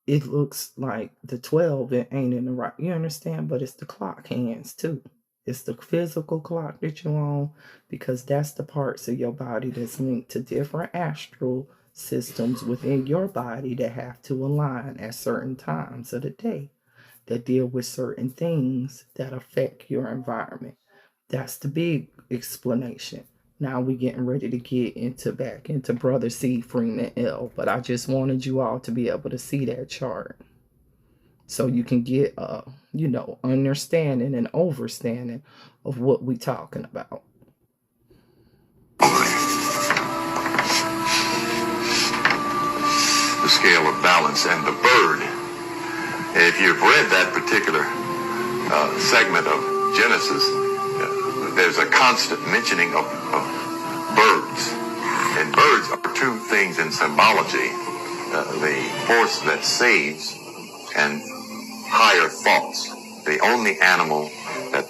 it looks like the 12, it ain't in the right, you understand? But it's the clock hands too. It's the physical clock that you're on because that's the parts of your body that's linked to different astral systems within your body that have to align at certain times of the day that deal with certain things that affect your environment. That's the big explanation. Now we're getting ready to get back into Brother C. Freeman L. But I just wanted you all to be able to see that chart so you can get understanding and overstanding of what we're talking about. The scale of balance and the bird. If you've read that particular segment of Genesis, there's a constant mentioning of birds. And birds are two things in symbology. The force that saves and higher thoughts. The only animal that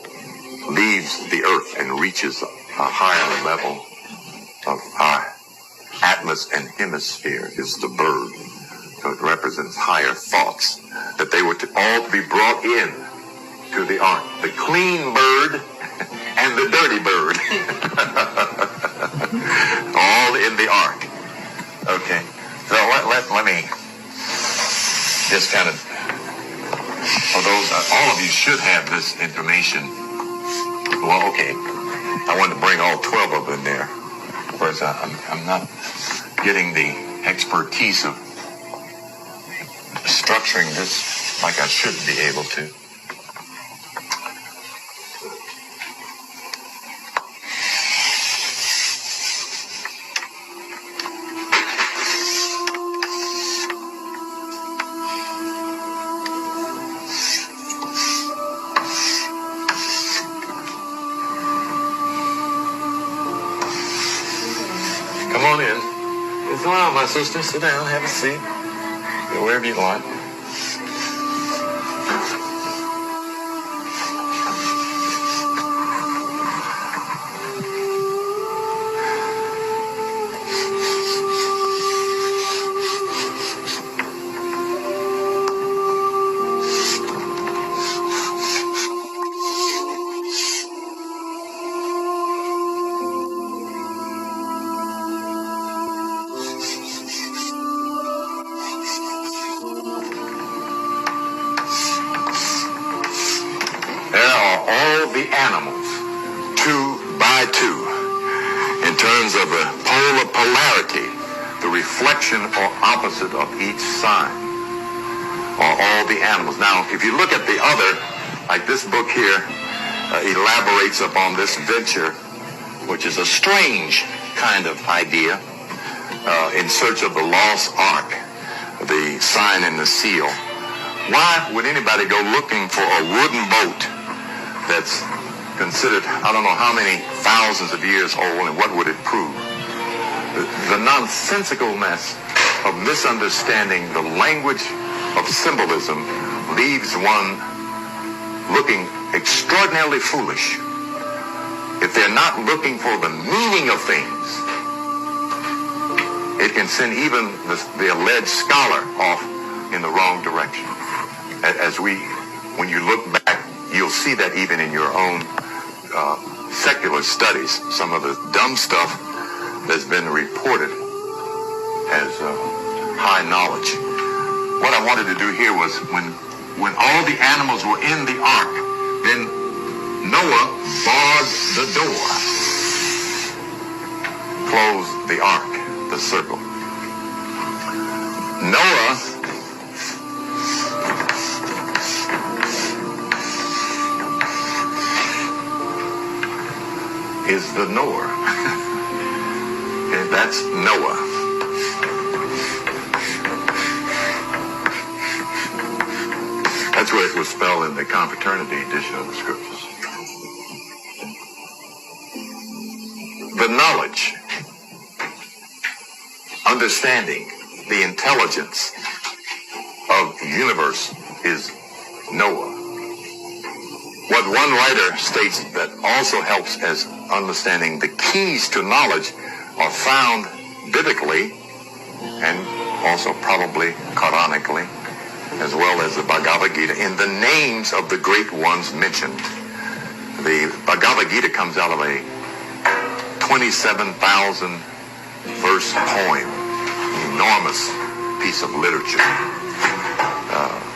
leaves the earth and reaches a higher level of our atmosphere and hemisphere is the bird. So it represents higher thoughts, that they were all to be brought in to the ark. The clean bird and the dirty bird. All in the ark. Okay. So let me just kind of, all of you should have this information. Well, okay. I wanted to bring all 12 of them in there. Of course, I'm not getting the expertise of structuring this like I should be able to. Come on in. Come on, my sister. Sit down, have a seat. Go wherever you want. The animals, 2 by 2, in terms of the polar polarity, the reflection or opposite of each sign, are all the animals. Now, if you look at the other, like this book here, elaborates upon this venture, which is a strange kind of idea, in search of the lost ark, the sign and the seal. Why would anybody go looking for a wooden boat that's considered, I don't know how many thousands of years old, and what would it prove? The nonsensicalness of misunderstanding the language of symbolism leaves one looking extraordinarily foolish. If they're not looking for the meaning of things, it can send even the alleged scholar off in the wrong direction. When you look back, you'll see that even in your own secular studies, some of the dumb stuff that's been reported as high knowledge. What I wanted to do here was when all the animals were in the ark, then Noah barred the door, closed the ark, the circle. Noah is the knower. Okay, that's Noah. That's what it was spelled in the confraternity edition of the scriptures. The knowledge, understanding, the intelligence of the universe is Noah. What one writer states that also helps as understanding the keys to knowledge are found biblically and also probably Quranically, as well as the Bhagavad Gita, in the names of the great ones mentioned. The Bhagavad Gita comes out of a 27,000 verse poem, enormous piece of literature.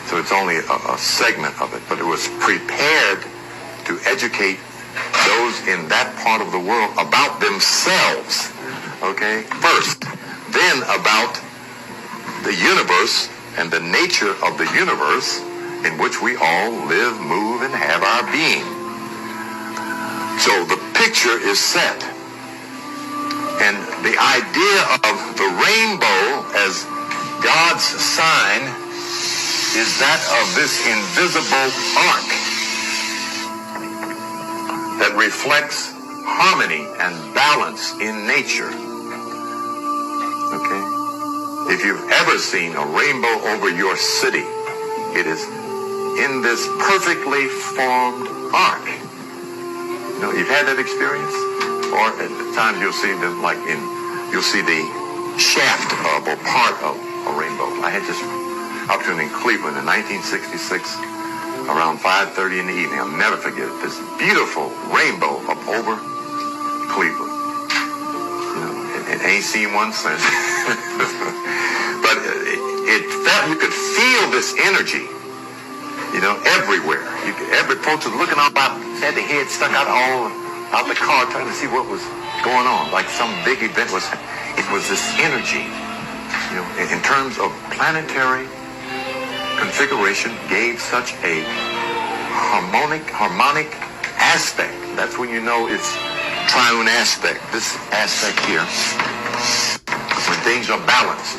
So it's only a segment of it, but it was prepared to educate those in that part of the world about themselves, okay, first, then about the universe and the nature of the universe in which we all live, move, and have our being. So the picture is set. And the idea of the rainbow as God's sign is that of this invisible arc that reflects harmony and balance in nature. Okay? If you've ever seen a rainbow over your city, it is in this perfectly formed arc. You know, you've had that experience? Or at times you'll see them you'll see the shaft of or part of a rainbow. I had this opportunity in Cleveland in 1966 around 5:30 in the evening. I'll never forget it. This beautiful rainbow up over Cleveland. You know, it ain't seen one since. But it felt, you could feel this energy, you know, everywhere. Every folks was looking up, had their head stuck out the car trying to see what was going on, like some big event was. It was this energy, you know, in terms of planetary configuration, gave such a harmonic aspect. That's when you know it's triune aspect. This aspect here, when things are balanced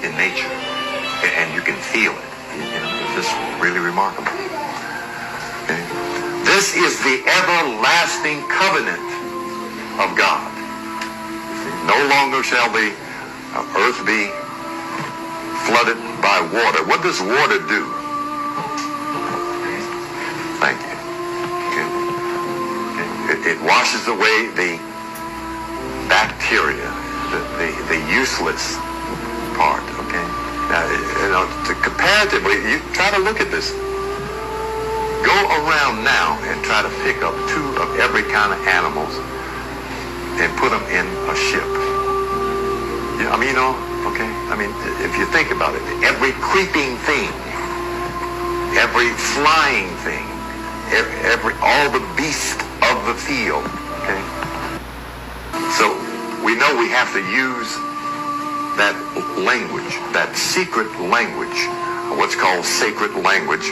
in nature, and you can feel it. You know, it's just really remarkable. Okay? This is the everlasting covenant of God. No longer shall the earth be flooded by water. What does water do? Thank you. Okay. Okay. It washes away the bacteria, the useless part. Okay. Now, you know, comparatively, you try to look at this. Go around now and try to pick up 2 of every kind of animals and put them in a ship. Yeah, I mean, you know, okay? I mean, if you think about it, every creeping thing, every flying thing, all the beasts of the field, okay? So we know we have to use that language, that secret language, what's called sacred language,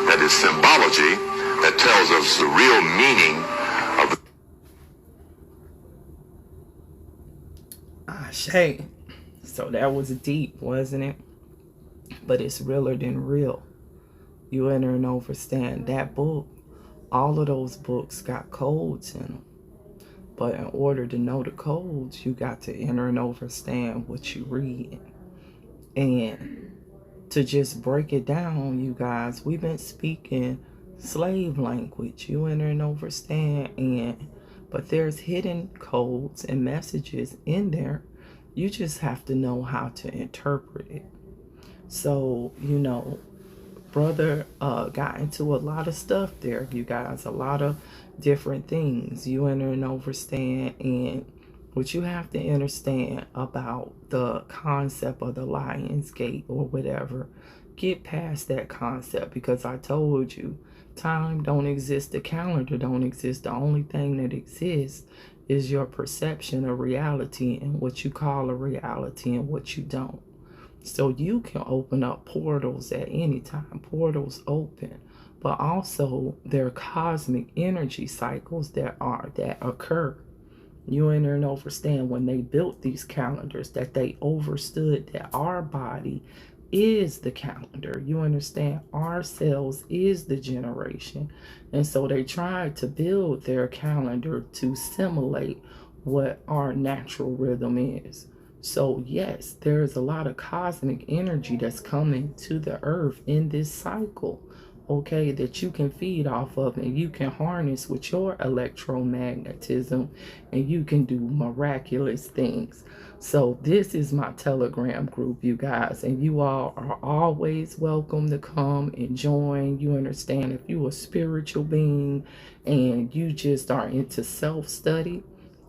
that is symbology, that tells us the real meaning of the... Shay. So that was deep, wasn't it? But it's realer than real. You enter and understand that book. All of those books got codes in them. But in order to know the codes, you got to enter and understand what you read. And to just break it down, you guys, we've been speaking slave language. You enter and understand. But there's hidden codes and messages in there. You just have to know how to interpret it. So, you know, brother got into a lot of stuff there, you guys, a lot of different things. You enter and understand, and what you have to understand about the concept of the Lion's Gate or whatever, get past that concept, because I told you Time don't exist. The calendar don't exist. The only thing that exists is your perception of reality and what you call a reality and what you don't. So you can open up portals at any time. Portals open. But also there are cosmic energy cycles that occur. You enter and understand when they built these calendars that they understood that our body is the calendar. You understand? Our cells is the generation. And so they tried to build their calendar to simulate what our natural rhythm is. So yes, there is a lot of cosmic energy that's coming to the earth in this cycle, okay, that you can feed off of and you can harness with your electromagnetism, and you can do miraculous things. So this is my Telegram group, you guys, and you all are always welcome to come and join. You understand, if you a spiritual being and you just are into self-study,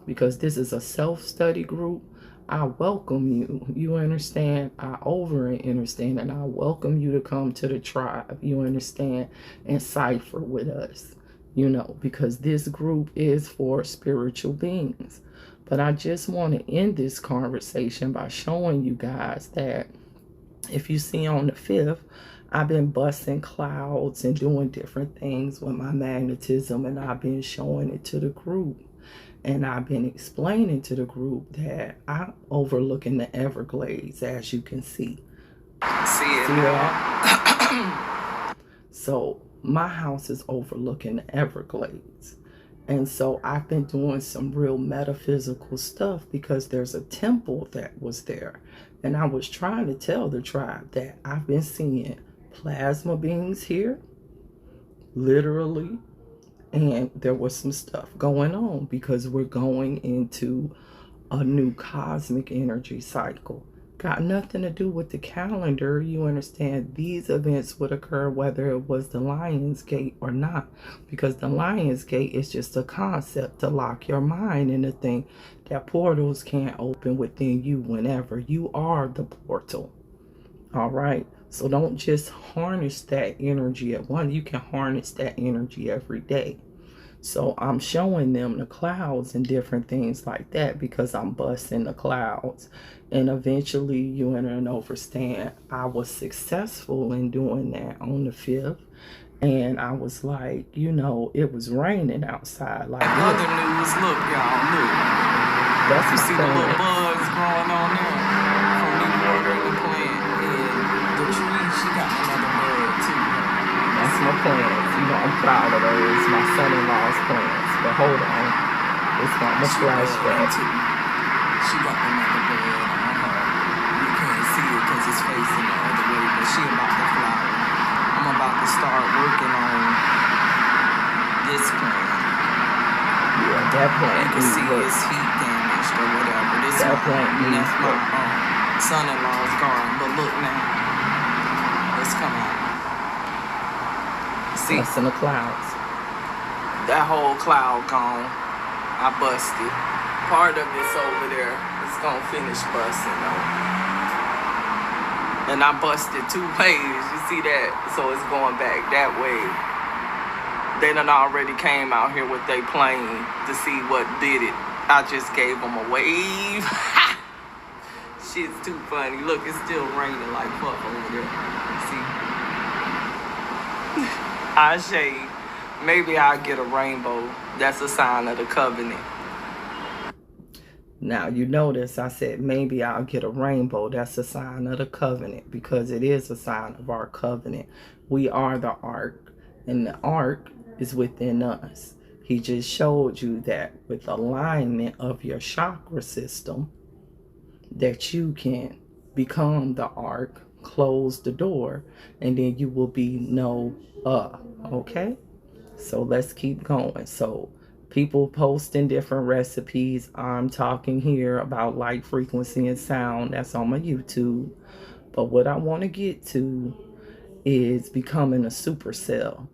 because this is a self-study group, I welcome you. You understand? I understand, and I welcome you to come to the tribe. You understand? And cipher with us, because this group is for spiritual beings. But I just want to end this conversation by showing you guys that if you see on the 5th, I've been busting clouds and doing different things with my magnetism, and I've been showing it to the group. And I've been explaining to the group that I'm overlooking the Everglades, as you can see. See that? So my house is overlooking the Everglades. And so I've been doing some real metaphysical stuff because there's a temple that was there. And I was trying to tell the tribe that I've been seeing plasma beings here, literally. And there was some stuff going on because we're going into a new cosmic energy cycle. Got nothing to do with the calendar. You understand, these events would occur whether it was the Lion's Gate or not, because the Lion's Gate is just a concept to lock your mind into think that portals can't open within you whenever. You are the portal. All right. So don't just harness that energy at one. You can harness that energy every day. So I'm showing them the clouds and different things like that because I'm busting the clouds. And eventually you enter and understand I was successful in doing that on the 5th. And I was like, it was raining outside. Like other news, look, y'all, look. That's you see the little bugs growing on there from me watering the plant. And the tree, she got another bug too. That's my plants. I'm proud of those. My son-in-law's plants. But hold on. It's got my flashback. She got another bug on her. You can't see it because it's facing the other way, but she about to flower. I'm about to start working on this plant. Yeah, that plant. You can see it's heat damaged or whatever. That's my son-in-law's garden. But look now. Let's come out. That's in the clouds. That whole cloud gone. I busted. Part of it's over there. It's gonna finish busting though. And I busted 2 ways. You see that? So it's going back that way. They done already came out here with their plane to see what did it. I just gave them a wave. Shit's too funny. Look, it's still raining like fuck over there. See? I shade. Maybe I'll get a rainbow. That's a sign of the covenant. Now, you notice I said maybe I'll get a rainbow. That's a sign of the covenant because it is a sign of our covenant. We are the ark, and the ark is within us. He just showed you that with alignment of your chakra system, that you can become the ark, close the door, and then you will be okay? So let's keep going. So people posting different recipes. I'm talking here about light, frequency, and sound. That's on my YouTube. But what I want to get to is becoming a supercell.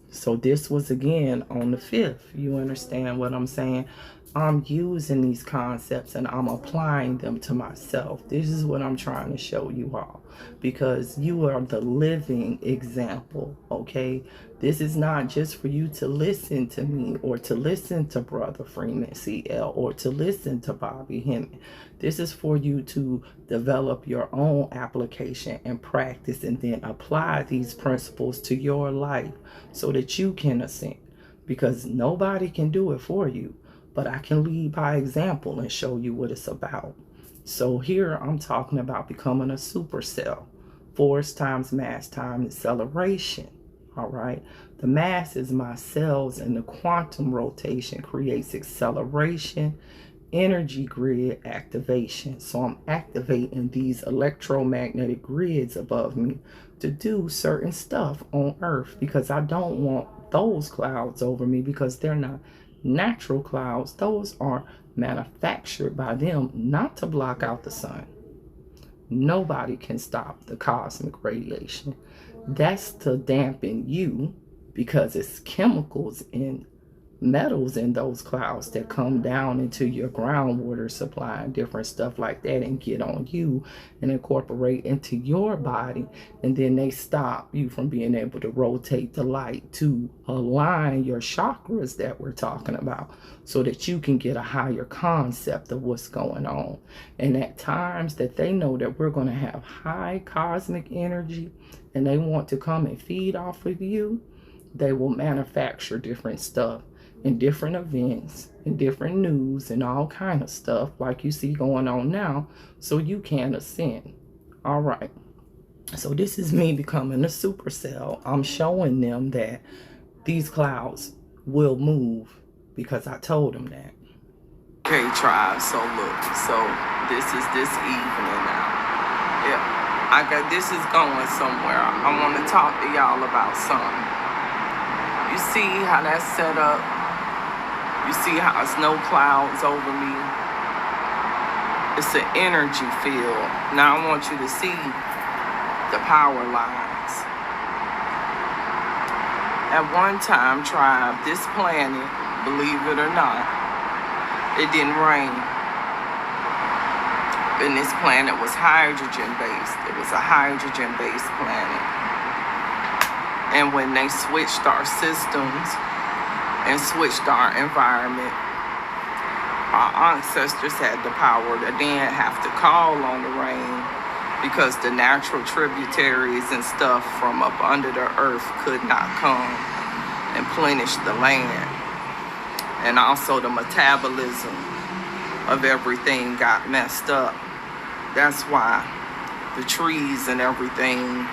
So this was again on the 5th. You understand what I'm saying? I'm using these concepts and I'm applying them to myself. This is what I'm trying to show you all, because you are the living example, okay? This is not just for you to listen to me or to listen to Brother Freeman CL or to listen to Bobby Hemming. This is for you to develop your own application and practice and then apply these principles to your life so that you can ascend, because nobody can do it for you. But I can lead by example and show you what it's about. So here I'm talking about becoming a supercell. Force times mass times acceleration. All right. The mass is my cells, and the quantum rotation creates acceleration, energy grid activation. So I'm activating these electromagnetic grids above me to do certain stuff on Earth, because I don't want those clouds over me, because they're not natural clouds. Those are manufactured by them not to block out the sun. Nobody can stop the cosmic radiation. That's to dampen you, because it's chemicals and metals in those clouds that come down into your groundwater supply and different stuff like that and get on you and incorporate into your body, and then they stop you from being able to rotate the light to align your chakras that we're talking about, so that you can get a higher concept of what's going on. And at times that they know that we're going to have high cosmic energy and they want to come and feed off of you, they will manufacture different stuff in different events, in different news, and all kind of stuff like you see going on now, so you can ascend. All right. So this is me becoming a supercell. I'm showing them that these clouds will move because I told them that. Okay, tribe. So look, so this is this evening now. Yeah, this is going somewhere. I want to talk to y'all about something. You see how that's set up? You see how it's no clouds over me? It's an energy field. Now I want you to see the power lines. At one time, tribe, this planet, believe it or not, it didn't rain. And this planet was hydrogen-based. It was a hydrogen-based planet. And when they switched our systems and switched our environment, our ancestors had the power to then have to call on the rain, because the natural tributaries and stuff from up under the earth could not come and plenish the land. And also the metabolism of everything got messed up. That's why the trees and everything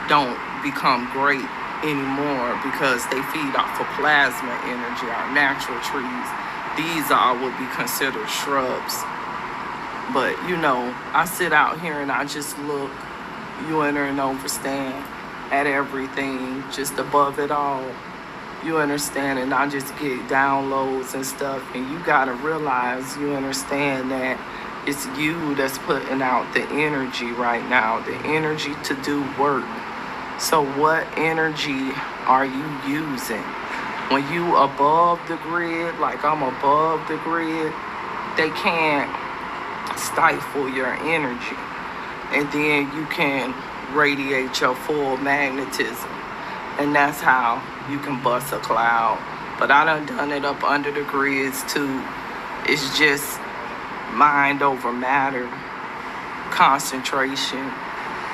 don't become great anymore, because they feed off of plasma energy. Our natural trees, these all would be considered shrubs. But you know, I sit out here and I just look, you enter and understand, at everything just above it all. You understand, and I just get downloads and stuff, and you gotta realize, you understand that it's you that's putting out the energy right now, the energy to do work. So what energy are you using? When you above the grid, like I'm above the grid, they can't stifle your energy. And then you can radiate your full magnetism. And that's how you can bust a cloud. But I done it up under the grids too. It's just mind over matter, concentration,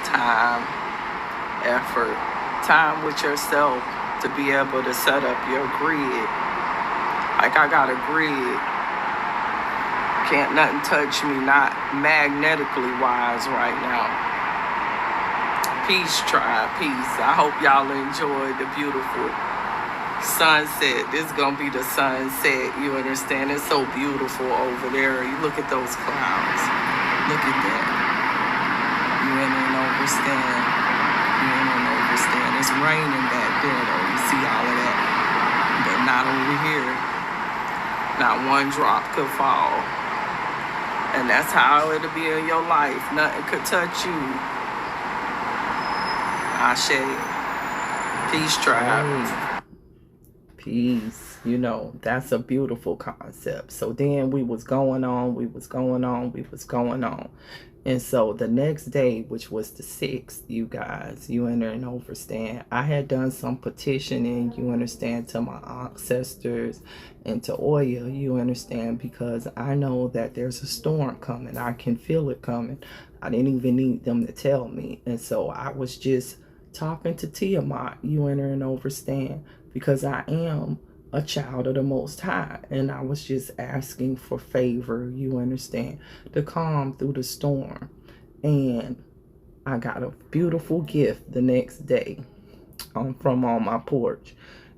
time, effort, time with yourself to be able to set up your grid. Like I got a grid. Can't nothing touch me, not magnetically wise right now. Peace, tribe, peace. I hope y'all enjoy the beautiful sunset. This is gonna be the sunset, you understand? It's so beautiful over there. You look at those clouds. Look at that. You ain't understand. You ain't understand. It's raining back there though. You see all of that. But not over here. Not one drop could fall. And that's how it'll be in your life. Nothing could touch you. Ashe. Peace, tribe. Peace. You know, that's a beautiful concept. So then we was going on. And so the next day, which was the 6th, you guys, you enter and understand, I had done some petitioning, you understand, to my ancestors and to Oya, you understand, because I know that there's a storm coming. I can feel it coming. I didn't even need them to tell me. And so I was just talking to Tiamat, you enter and understand, because I am a child of the Most High, and I was just asking for favor, you understand, to calm through the storm. And I got a beautiful gift the next day from on my porch,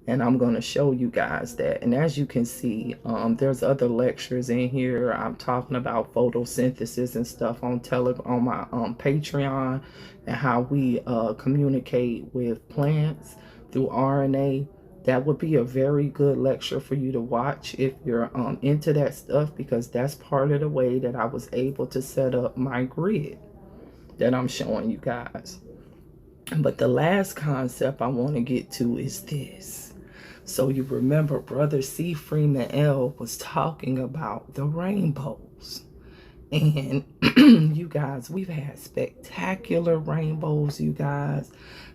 and I'm going to show you guys that. And as you can see, there's other lectures in here. I'm talking about photosynthesis and stuff on my Patreon, and how we communicate with plants through RNA. That would be a very good lecture for you to watch if you're into that stuff, because that's part of the way that I was able to set up my grid that I'm showing you guys. But the last concept I want to get to is this. So you remember Brother C. Freeman L. was talking about the rainbows. And you guys, we've had spectacular rainbows, you guys.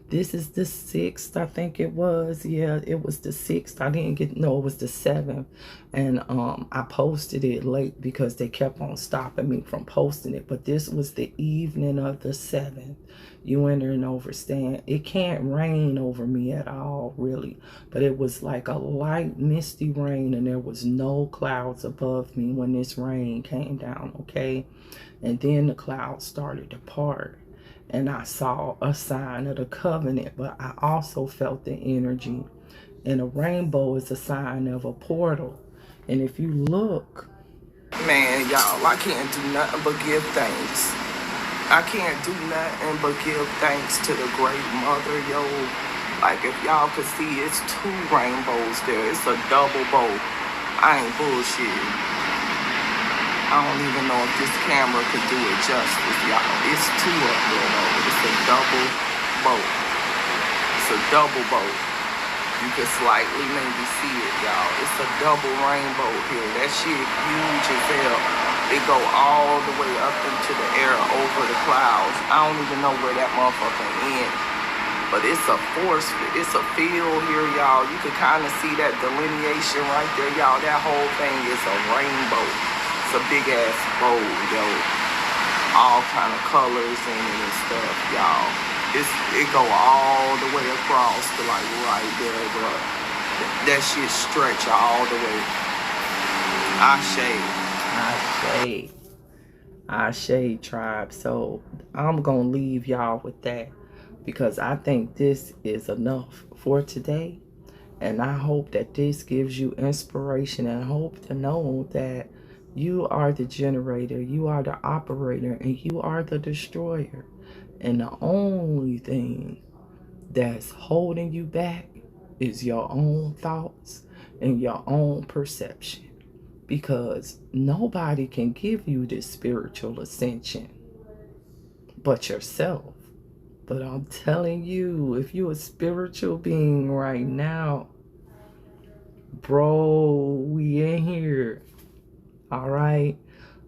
This is the 6th, I think it was. Yeah, it was the 6th. No, it was the 7th. And I posted it late because they kept on stopping me from posting it. But this was the evening of the 7th. You enter and understand. It can't rain over me at all, really. But it was like a light, misty rain, and there was no clouds above me when this rain came down, okay? And then the clouds started to part. And I saw a sign of the covenant, but I also felt the energy. And a rainbow is a sign of a portal. And if you look, Man, y'all, I can't do nothing but give thanks. I can't do nothing but give thanks to the Great Mother, yo. Like, if y'all could see, it's 2 rainbows there. It's a double bow. I ain't bullshit. I don't even know if this camera could do it justice, y'all. It's 2 up there, though. It's a double bow. It's a double bow. You can slightly maybe see it, y'all. It's a double rainbow here. That shit huge as hell. It go all the way up into the air over the clouds. I don't even know where that motherfucker ends. But it's a force, it's a field here, y'all. You can kind of see that delineation right there, y'all. That whole thing is a rainbow. It's a big ass bowl, yo. All kind of colors in it and stuff, y'all. It go all the way across to like right there, bro. That shit stretch all the way. Ashe tribe. So I'm gonna leave y'all with that, because I think this is enough for today. And I hope that this gives you inspiration, and hope to know that you are the generator, you are the operator, and you are the destroyer. And the only thing that's holding you back is your own thoughts and your own perception. Because nobody can give you this spiritual ascension but yourself. But I'm telling you, if you're a spiritual being right now, bro, we in here. All right?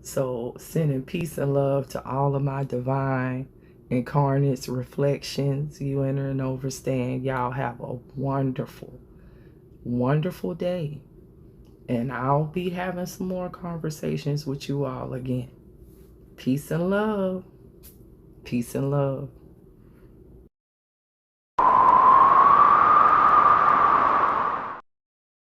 So sending peace and love to all of my divine incarnates reflections. You enter and understand. Y'all have a wonderful, wonderful day. And I'll be having some more conversations with you all again. Peace and love. Peace and love.